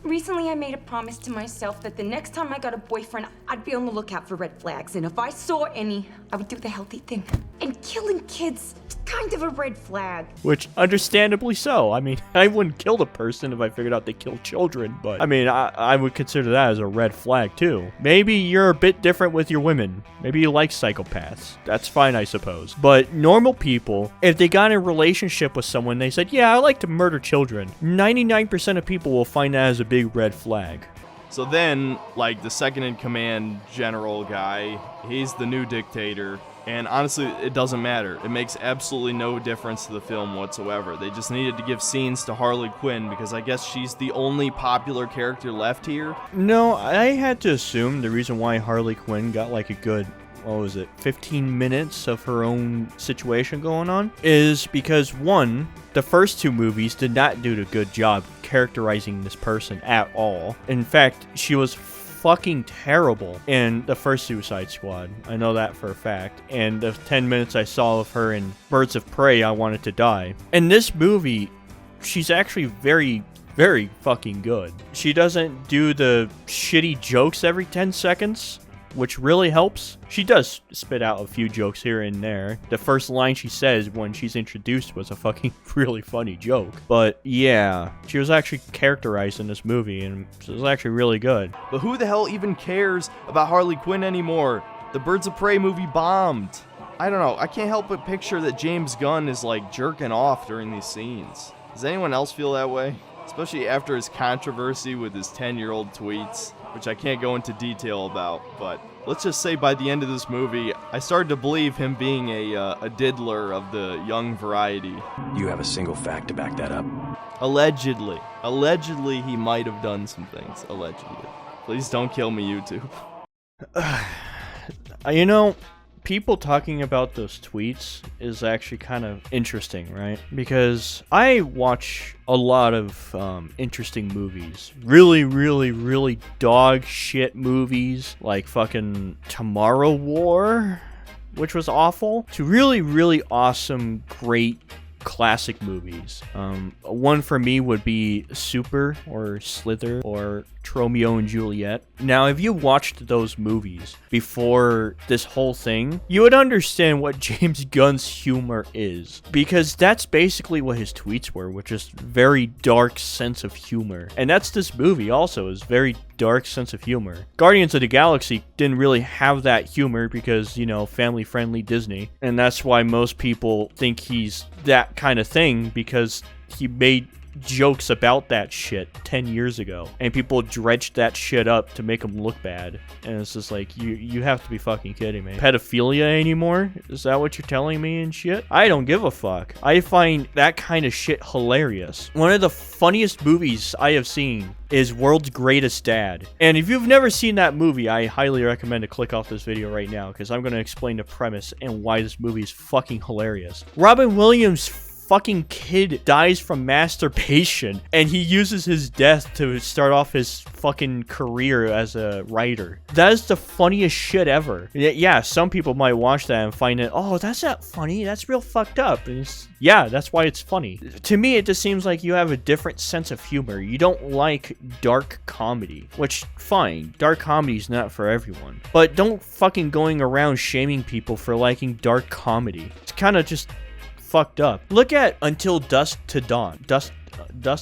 Recently, I made a promise to myself that the next time I got a boyfriend, I'd be on the lookout for red flags. And if I saw any, I would do the healthy thing. And killing kids is kind of a red flag. Which, understandably so. I mean, I wouldn't kill the person if I figured out they killed children, but I mean, I would consider that as a red flag too. Maybe you're a bit different with your women. Maybe you like psychopaths. That's fine, I suppose. But normal people, if they got in a relationship with someone, they said, yeah, I like to murder children, 99% of people will find that as a big red flag. So then, like, the second-in-command general guy, he's the new dictator. And honestly, it doesn't matter. It makes absolutely no difference to the film whatsoever. They just needed to give scenes to Harley Quinn because I guess she's the only popular character left here. No, I had to assume the reason why Harley Quinn got like a good, 15 minutes of her own situation going on is because, one, the first two movies did not do a good job characterizing this person at all. In fact, she was fucking terrible in the first Suicide Squad. I know that for a fact. And the 10 minutes I saw of her in Birds of Prey, I wanted to die. In this movie, she's actually very, very fucking good. She doesn't do the shitty jokes every 10 seconds, which really helps. She does spit out a few jokes here and there. The first line she says when she's introduced was a fucking really funny joke. But yeah, she was actually characterized in this movie, and she was actually really good. But who the hell even cares about Harley Quinn anymore? The Birds of Prey movie bombed. I don't know, I can't help but picture that James Gunn is like jerking off during these scenes. Does anyone else feel that way? Especially after his controversy with his 10-year-old tweets, which I can't go into detail about, but let's just say by the end of this movie, I started to believe him being a diddler of the young variety. You have a single fact to back that up? Allegedly. Allegedly, he might have done some things. Allegedly. Please don't kill me, YouTube. You know, people talking about those tweets is actually kind of interesting, right? Because I watch a lot of interesting movies. Really, really, really dog shit movies like fucking Tomorrow War, which was awful, to really, really awesome, great classic movies. One for me would be Super or Slither or Romeo and Juliet. Now, if you watched those movies before this whole thing, you would understand what James Gunn's humor is, because that's basically what his tweets were, which is very dark sense of humor. And that's this movie also, is very dark sense of humor. Guardians of the Galaxy didn't really have that humor because, you know, family-friendly Disney, and that's why most people think he's that kind of thing, because he made jokes about that shit 10 years ago, and people dredged that shit up to make him look bad. And it's just like, you have to be fucking kidding me. Pedophilia anymore? Is that what you're telling me and shit? I don't give a fuck. I find that kind of shit hilarious. One of the funniest movies I have seen is World's Greatest Dad. And if you've never seen that movie, I highly recommend to click off this video right now, because I'm going to explain the premise and why this movie is fucking hilarious. Robin Williams' fucking kid dies from masturbation, and he uses his death to start off his fucking career as a writer. That is the funniest shit ever. Yeah, some people might watch that and find it, oh, that's not funny, that's real fucked up. And yeah, that's why it's funny. To me, it just seems like you have a different sense of humor. You don't like dark comedy, which, fine, dark comedy is not for everyone. But don't fucking going around shaming people for liking dark comedy. It's kind of just fucked up. Look at Until Dusk to Dawn. Dusk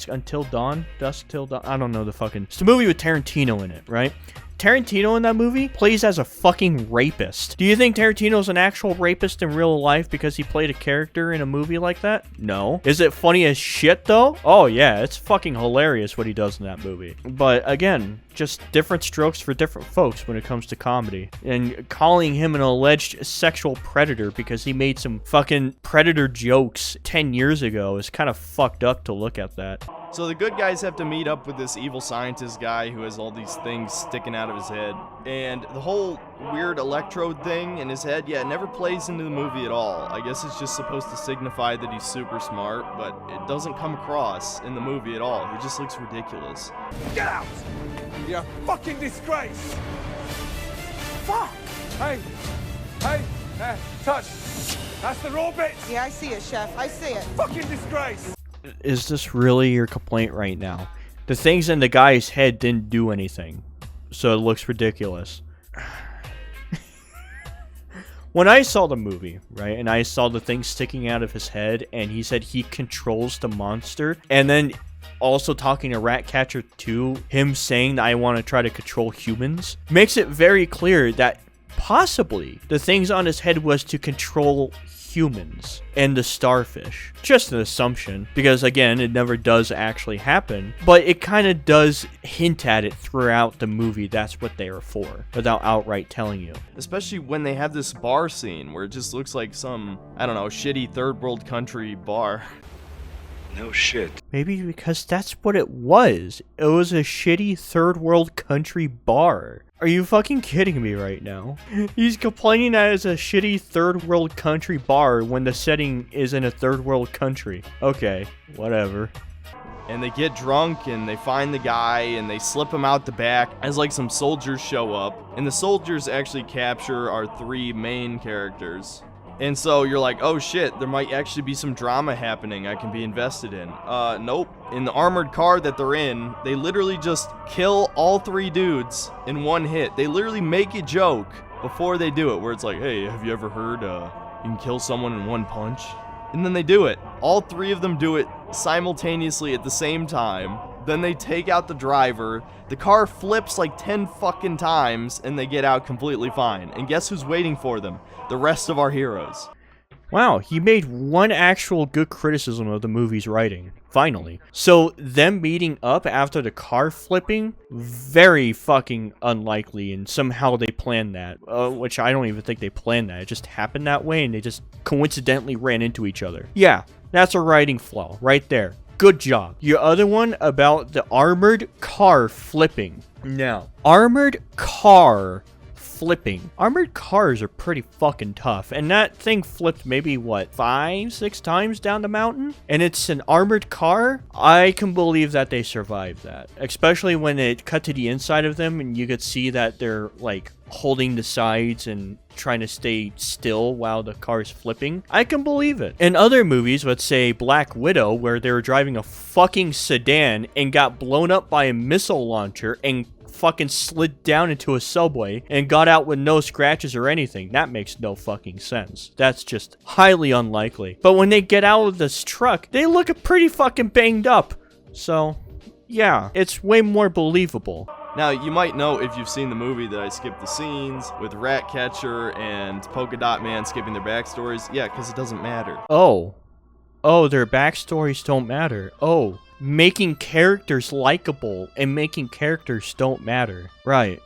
Until Dawn? Dusk Till Dawn? I don't know the fucking... It's a movie with Tarantino in it, right? Tarantino in that movie plays as a fucking rapist. Do you think Tarantino's an actual rapist in real life because he played a character in a movie like that? No. Is it funny as shit though? Oh yeah, it's fucking hilarious what he does in that movie. But again, just different strokes for different folks when it comes to comedy. And calling him an alleged sexual predator because he made some fucking predator jokes 10 years ago is kind of fucked up to look at that. So the good guys have to meet up with this evil scientist guy who has all these things sticking out of his head. And the whole weird electrode thing in his head, yeah, it never plays into the movie at all. I guess it's just supposed to signify that he's super smart, but it doesn't come across in the movie at all. He just looks ridiculous. Get out! You're a fucking disgrace! Fuck! Hey! Touch! That's the raw bits! Yeah, I see it, Chef. I see it. Fucking disgrace! Is this really your complaint right now? The things in the guy's head didn't do anything, so it looks ridiculous. When I saw the movie, right, and I saw the thing sticking out of his head, and he said he controls the monster, and then also talking to Ratcatcher 2, him saying that I want to try to control humans, makes it very clear that possibly the things on his head was to control humans and the starfish. Just an assumption, because again, it never does actually happen, but it kind of does hint at it throughout the movie. That's what they are for, without outright telling you. Especially when they have this bar scene where it just looks like some, I don't know, shitty third world country bar. No shit. Maybe because that's what it was. It was a shitty third world country bar. Are you fucking kidding me right now? He's complaining that it's a shitty third world country bar when the setting is in a third world country. Okay, whatever. And they get drunk and they find the guy and they slip him out the back as like some soldiers show up. And the soldiers actually capture our 3 main characters. And so you're like, oh shit, there might actually be some drama happening I can be invested in. Nope. In the armored car that they're in, they literally just kill all 3 dudes in one hit. They literally make a joke before they do it, where it's like, hey, have you ever heard you can kill someone in one punch? And then they do it. All 3 of them do it simultaneously at the same time. Then they take out the driver. The car flips like 10 fucking times and they get out completely fine. And guess who's waiting for them? The rest of our heroes. Wow, he made one actual good criticism of the movie's writing. Finally. So, them meeting up after the car flipping? Very fucking unlikely, and somehow they planned that. Which I don't even think they planned that. It just happened that way, and they just coincidentally ran into each other. Yeah, that's a writing flaw, right there. Good job. Your other one about the armored car flipping. Now, armored car flipping. Armored cars are pretty fucking tough, and that thing flipped maybe, what, 5-6 times down the mountain? And it's an armored car? I can believe that they survived that. Especially when it cut to the inside of them, and you could see that they're, like, holding the sides and trying to stay still while the car's flipping. I can believe it. In other movies, let's say Black Widow, where they were driving a fucking sedan and got blown up by a missile launcher and fucking slid down into a subway and got out with no scratches or anything. That makes no fucking sense. That's just highly unlikely. But when they get out of this truck, they look pretty fucking banged up. So, yeah, it's way more believable. Now, you might know if you've seen the movie that I skipped the scenes with Ratcatcher and Polka Dot Man skipping their backstories. Yeah, because it doesn't matter. Oh, their backstories don't matter. Oh, making characters likable and making characters don't matter. Right.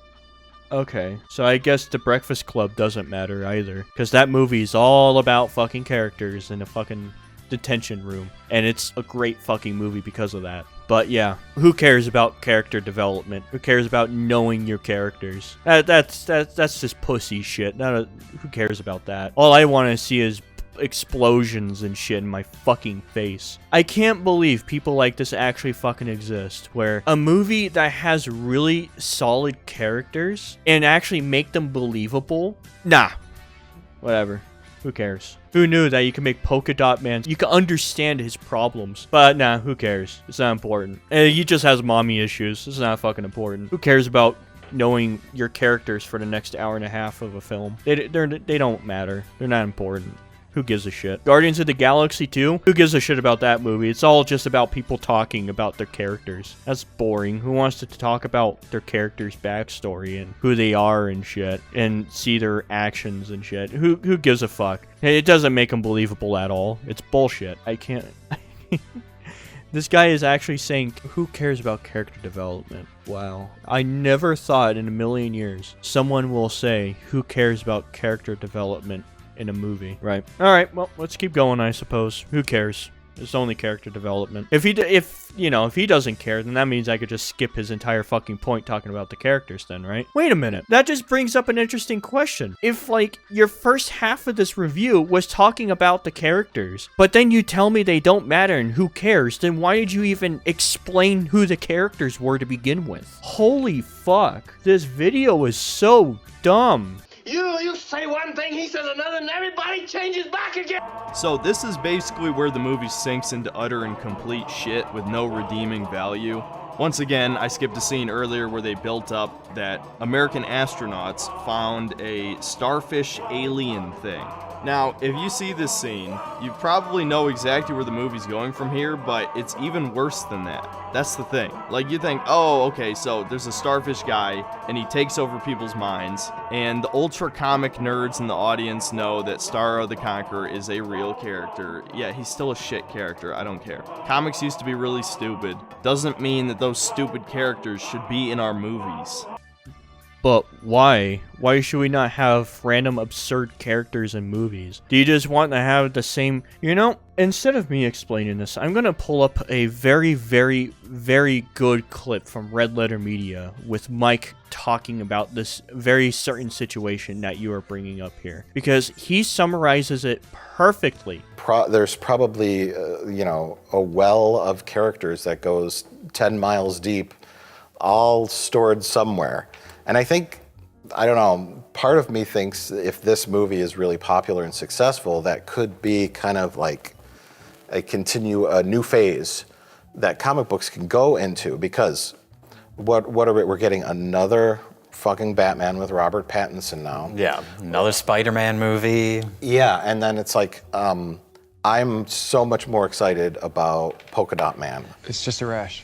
Okay, so I guess The Breakfast Club doesn't matter either, because that movie is all about fucking characters in a fucking detention room, and it's a great fucking movie because of that. But yeah, who cares about character development? Who cares about knowing your characters? That's just pussy shit. Who cares about that? All I want to see is explosions and shit in my fucking face. I can't believe people like this actually fucking exist, where a movie that has really solid characters and actually make them believable. Nah, whatever. Who cares? Who knew that you can make Polka Dot Man? You can understand his problems. But nah, who cares? It's not important. He just has mommy issues. It's not fucking important. Who cares about knowing your characters for the next hour and a half of a film? They don't matter. They're not important. Who gives a shit? Guardians of the Galaxy 2? Who gives a shit about that movie? It's all just about people talking about their characters. That's boring. Who wants to talk about their character's backstory and who they are and shit, and see their actions and shit? Who gives a fuck? It doesn't make them believable at all. It's bullshit. I can't... This guy is actually saying, who cares about character development? Wow. I never thought in a million years someone will say, who cares about character development in a movie. Right. Alright, well, let's keep going, I suppose. Who cares? It's only character development. If he doesn't care, then that means I could just skip his entire fucking point talking about the characters then, right? Wait a minute. That just brings up an interesting question. If, like, your first half of this review was talking about the characters, but then you tell me they don't matter and who cares, then why did you even explain who the characters were to begin with? Holy fuck. This video is so dumb. You say one thing, he says another, and everybody changes back again. So this is basically where the movie sinks into utter and complete shit with no redeeming value. Once again, I skipped a scene earlier where they built up that American astronauts found a starfish alien thing. Now, if you see this scene, you probably know exactly where the movie's going from here, but it's even worse than that. That's the thing. Like, you think, oh, okay, so there's a starfish guy, and he takes over people's minds, and the ultra comic nerds in the audience know that Starro the Conqueror is a real character. Yeah, he's still a shit character, I don't care. Comics used to be really stupid. Doesn't mean that those stupid characters should be in our movies. But why? Why should we not have random absurd characters in movies? Do you just want to have the same... You know, instead of me explaining this, I'm going to pull up a very, very, very good clip from Red Letter Media with Mike talking about this very certain situation that you are bringing up here. Because he summarizes it perfectly. There's probably, you know, a well of characters that goes 10 miles deep, all stored somewhere. And I think, I don't know, part of me thinks if this movie is really popular and successful, that could be kind of like a new phase that comic books can go into, because we're getting another fucking Batman with Robert Pattinson now. Yeah, another Spider-Man movie. Yeah, and then it's like, I'm so much more excited about Polka Dot Man. It's just a rash.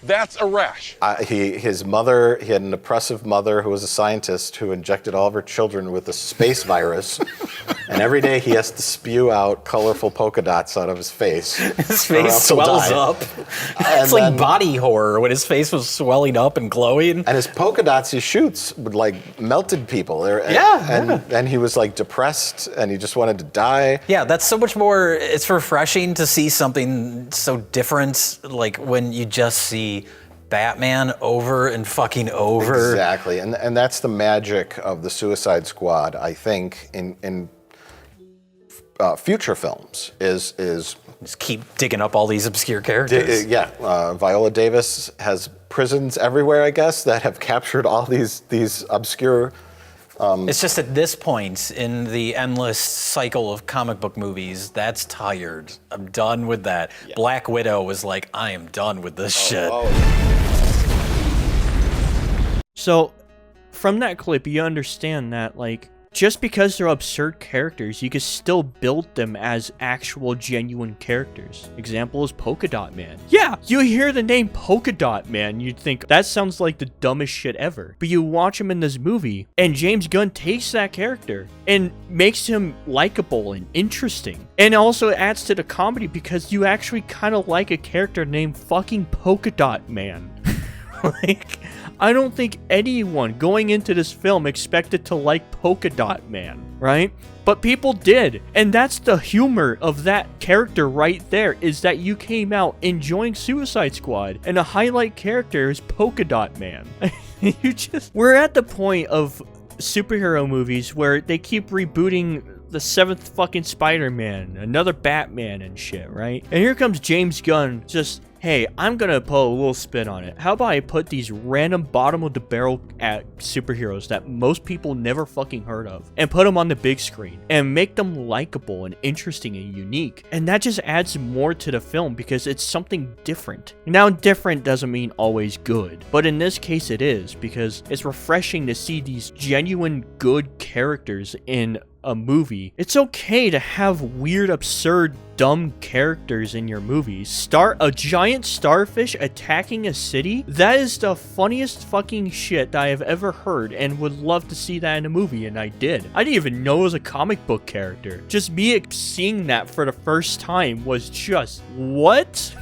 That's a rash. His mother, he had an oppressive mother who was a scientist who injected all of her children with a space virus. And every day he has to spew out colorful polka dots out of his face. His face swells up. It's like body horror when his face was swelling up and glowing. And his polka dots he shoots would like melted people. And he was like depressed and he just wanted to die. Yeah, that's so much more, it's refreshing to see something so different, like when you just see Batman over and fucking over. Exactly, and that's the magic of the Suicide Squad, I think, in future films, is just keep digging up all these obscure characters. Viola Davis has prisons everywhere, I guess, that have captured all these obscure... It's just at this point in the endless cycle of comic book movies, that's tired. I'm done with that. Yeah. Black Widow was like, I am done with this shit. So, from that clip, you understand that, like, just because they're absurd characters, you can still build them as actual genuine characters. Example is Polka Dot Man. Yeah, you hear the name Polka Dot Man, you'd think that sounds like the dumbest shit ever. But you watch him in this movie, and James Gunn takes that character and makes him likable and interesting. And also adds to the comedy because you actually kind of like a character named fucking Polka Dot Man. Like, I don't think anyone going into this film expected to like Polka Dot Man, right? But people did, and that's the humor of that character right there, is that you came out enjoying Suicide Squad, and a highlight character is Polka Dot Man. We're at the point of superhero movies where they keep rebooting the 7th fucking Spider-Man, another Batman and shit, right? And here comes James Gunn just... Hey, I'm gonna put a little spin on it. How about I put these random bottom-of-the-barrel superheroes that most people never fucking heard of and put them on the big screen and make them likable and interesting and unique. And that just adds more to the film because it's something different. Now, different doesn't mean always good, but in this case it is, because it's refreshing to see these genuine good characters in a movie. It's okay to have weird, absurd, dumb characters in your movies. A giant starfish attacking a city? That is the funniest fucking shit that I have ever heard, and would love to see that in a movie, and I did. I didn't even know it was a comic book character. Just me seeing that for the first time was just, what?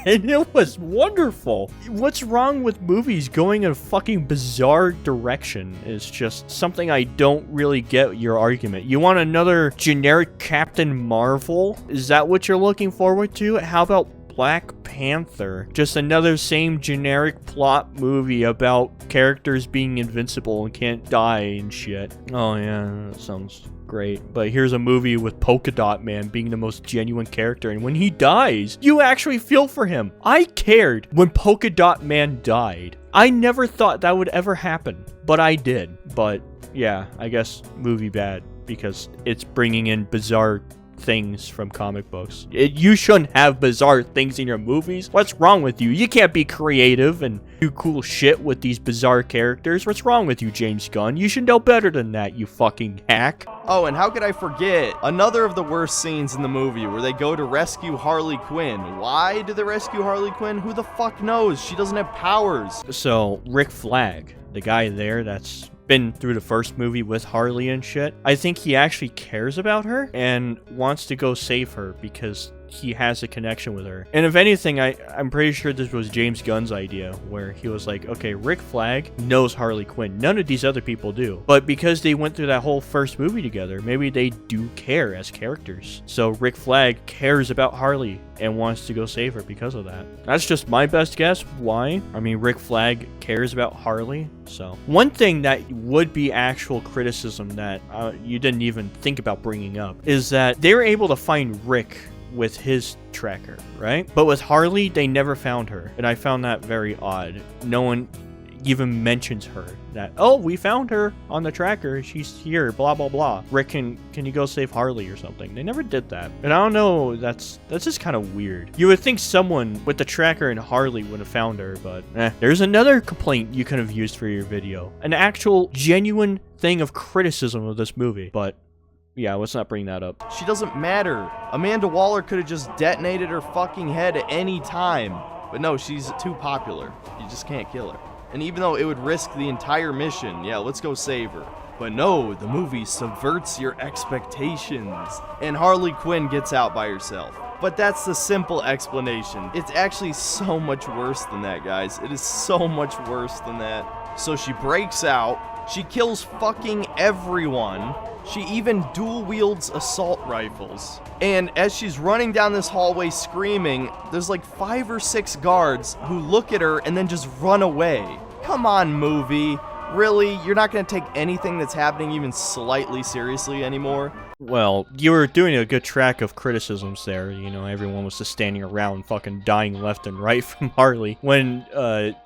And it was wonderful. What's wrong with movies going in a fucking bizarre direction is just something I don't really get your argument. You want another generic Captain Marvel? Is that what you're looking forward to? How about Black Panther? Just another same generic plot movie about characters being invincible and can't die and shit. Oh yeah, that sounds great. But here's a movie with Polka Dot Man being the most genuine character, and when he dies, you actually feel for him. I cared when Polka Dot Man died. I never thought that would ever happen, but I did. But Yeah, I guess movie bad because it's bringing in bizarre things from comic books. You shouldn't have bizarre things in your movies. What's wrong with you? You can't be creative and do cool shit with these bizarre characters. What's wrong with you, James Gunn? You should know better than that, you fucking hack. Oh, and how could I forget another of the worst scenes in the movie where they go to rescue Harley Quinn. Why do they rescue Harley Quinn? Who the fuck knows? She doesn't have powers. So, Rick Flag, the guy there that's been through the first movie with Harley and shit, I think he actually cares about her and wants to go save her because he has a connection with her. And if anything, I'm pretty sure this was James Gunn's idea, where he was like, okay, Rick Flag knows Harley Quinn. None of these other people do. But because they went through that whole first movie together, maybe they do care as characters. So Rick Flag cares about Harley and wants to go save her because of that. That's just my best guess. Why? I mean, Rick Flag cares about Harley. So one thing that would be actual criticism that you didn't even think about bringing up is that they were able to find Rick with his tracker, right? But with Harley, they never found her. And I found that very odd. No one even mentions her. That, oh, we found her on the tracker. She's here, blah, blah, blah. Rick, can you go save Harley or something? They never did that. And I don't know, that's just kind of weird. You would think someone with the tracker and Harley would have found her, but There's another complaint you could have used for your video. An actual, genuine thing of criticism of this movie, but yeah, let's not bring that up. She doesn't matter. Amanda Waller could have just detonated her fucking head at any time. But no, she's too popular. You just can't kill her. And even though it would risk the entire mission, yeah, let's go save her. But no, the movie subverts your expectations. And Harley Quinn gets out by herself. But that's the simple explanation. It's actually so much worse than that, guys. It is so much worse than that. So she breaks out. She kills fucking everyone. She even dual wields assault rifles. And as she's running down this hallway screaming, there's like 5 or 6 guards who look at her and then just run away. Come on, movie. Really? You're not gonna take anything that's happening even slightly seriously anymore? Well, you were doing a good track of criticisms there. You know, everyone was just standing around fucking dying left and right from Harley. When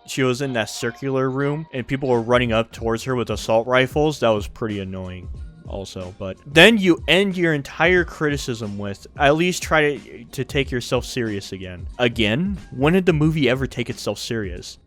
she was in that circular room and people were running up towards her with assault rifles, that was pretty annoying also. But then you end your entire criticism with, at least try to take yourself serious again. Again? When did the movie ever take itself serious?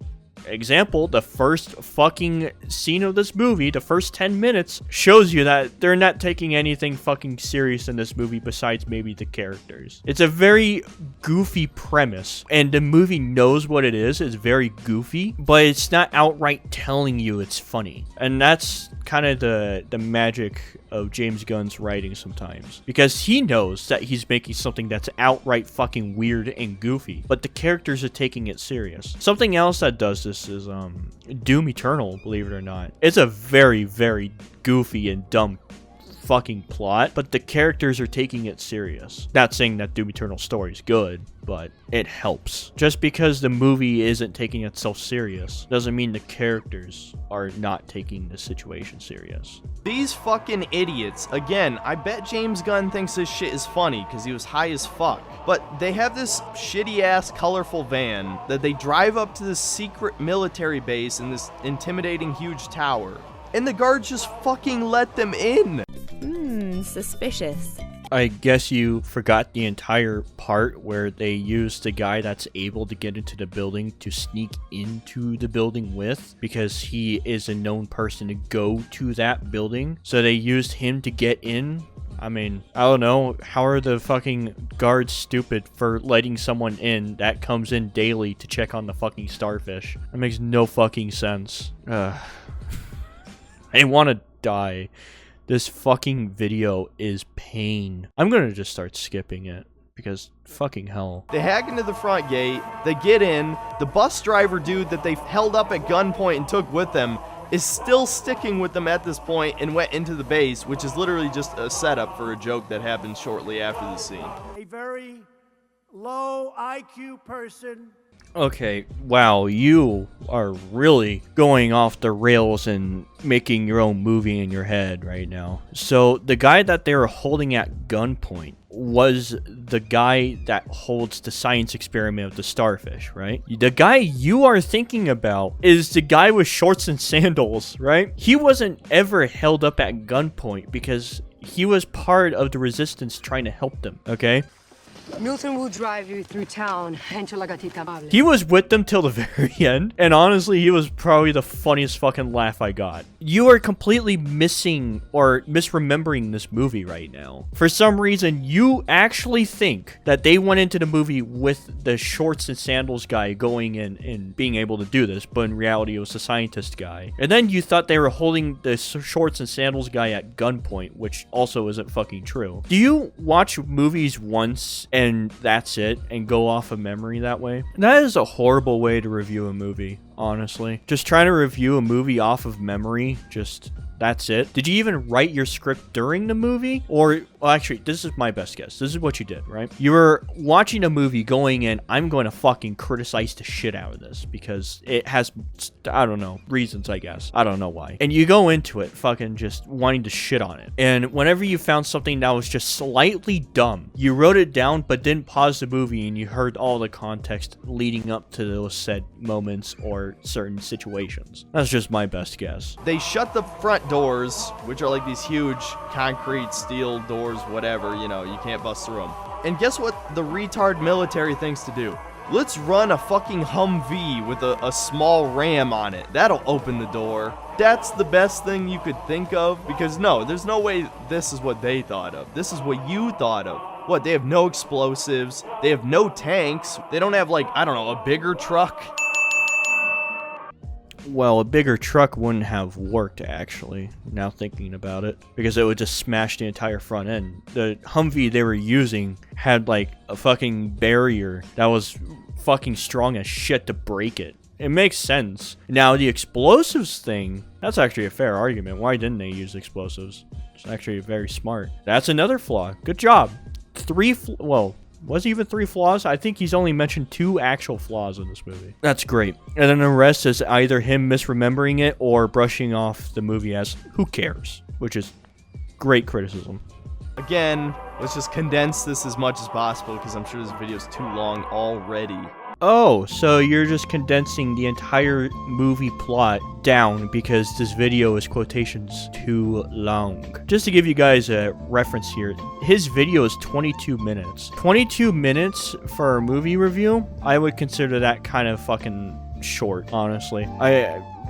Example, the first fucking scene of this movie, the first 10 minutes, shows you that they're not taking anything fucking serious in this movie besides maybe the characters. It's a very goofy premise, and the movie knows what it is. It's very goofy, but it's not outright telling you it's funny. And that's kind of the magic of James Gunn's writing sometimes, because he knows that he's making something that's outright fucking weird and goofy, but the characters are taking it serious. Something else that does this is Doom Eternal, believe it or not. It's a very, very goofy and dumb fucking plot, but the characters are taking it serious. Not saying that Doom Eternal story is good, but it helps. Just because the movie isn't taking itself serious doesn't mean the characters are not taking the situation serious. These fucking idiots, again, I bet James Gunn thinks this shit is funny because he was high as fuck. But they have this shitty ass colorful van that they drive up to this secret military base in this intimidating huge tower. And the guards just fucking let them in. Suspicious. I guess you forgot the entire part where they used the guy that's able to get into the building to sneak into the building with, because he is a known person to go to that building. So they used him to get in. I mean, I don't know. How are the fucking guards stupid for letting someone in that comes in daily to check on the fucking starfish? That makes no fucking sense. I want to die. This fucking video is pain. I'm gonna just start skipping it because fucking hell. They hack into the front gate, they get in, the bus driver dude that they held up at gunpoint and took with them is still sticking with them at this point and went into the base, which is literally just a setup for a joke that happens shortly after the scene. A very low IQ person Okay, wow, you are really going off the rails and making your own movie in your head right now. So the guy that they were holding at gunpoint was the guy that holds the science experiment with the starfish, right? The guy you are thinking about is the guy with shorts and sandals, right? He wasn't ever held up at gunpoint because he was part of the resistance trying to help them, okay? Milton will drive you through town until la gatita amable. He was with them till the very end, and honestly, he was probably the funniest fucking laugh I got. You are completely missing or misremembering this movie right now. For some reason, you actually think that they went into the movie with the shorts and sandals guy going in and being able to do this, but in reality, it was the scientist guy. And then you thought they were holding the shorts and sandals guy at gunpoint, which also isn't fucking true. Do you watch movies once and that's it, and go off of memory that way? That is a horrible way to review a movie, honestly. Just trying to review a movie off of memory, just that's it. Did you even write your script during the movie? Or, well, actually, this is my best guess. This is what you did, right? You were watching a movie going in, I'm going to fucking criticize the shit out of this because it has, I don't know, reasons, I guess. I don't know why. And you go into it fucking just wanting to shit on it. And whenever you found something that was just slightly dumb, you wrote it down but didn't pause the movie and you heard all the context leading up to those said moments or certain situations. That's just my best guess. They shut the front doors, which are like these huge concrete steel doors, whatever, you know, you can't bust through them. And guess what the retard military thinks to do? Let's run a fucking Humvee with a small ram on it. That'll open the door. That's the best thing you could think of, because no, there's no way this is what they thought of. This is what you thought of. What, they have no explosives, they have no tanks, they don't have like, I don't know, a bigger truck? Well, a bigger truck wouldn't have worked, actually, now thinking about it, because it would just smash the entire front end. The Humvee they were using had, like, a fucking barrier that was fucking strong as shit to break it. It makes sense. Now, the explosives thing, that's actually a fair argument. Why didn't they use explosives? It's actually very smart. That's another flaw. Good job. Was it even 3 flaws? I think he's only mentioned 2 actual flaws in this movie. That's great. And then the rest is either him misremembering it or brushing off the movie as who cares, which is great criticism. Again, let's just condense this as much as possible because I'm sure this video is too long already. Oh, so you're just condensing the entire movie plot down because this video is quotations too long. Just to give you guys a reference here, his video is 22 minutes. 22 minutes for a movie review, I would consider that kind of fucking short, honestly.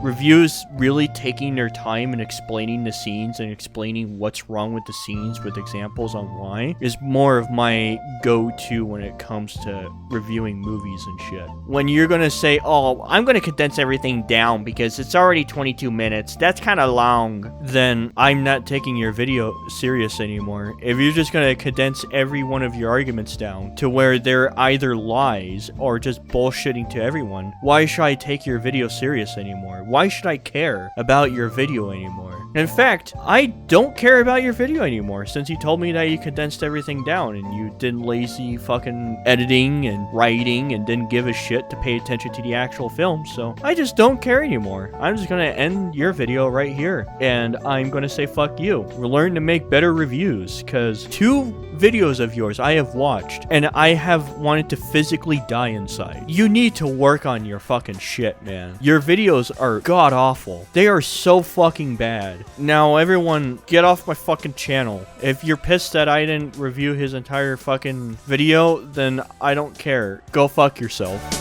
Reviews really taking their time and explaining the scenes and explaining what's wrong with the scenes with examples on why is more of my go-to when it comes to reviewing movies and shit. When you're gonna say, oh, I'm gonna condense everything down because it's already 22 minutes, that's kind of long, then I'm not taking your video serious anymore. If you're just gonna condense every one of your arguments down to where they're either lies or just bullshitting to everyone, why should I take your video serious anymore? Why should I care about your video anymore? In fact, I don't care about your video anymore since you told me that you condensed everything down and you did lazy fucking editing and writing and didn't give a shit to pay attention to the actual film, so I just don't care anymore. I'm just gonna end your video right here and I'm gonna say fuck you. We're learning to make better reviews because 2 videos of yours I have watched and I have wanted to physically die inside. You need to work on your fucking shit, man. Your videos are god awful. They are so fucking bad. Now everyone get off my fucking channel. If you're pissed that I didn't review his entire fucking video, then I don't care. Go fuck yourself.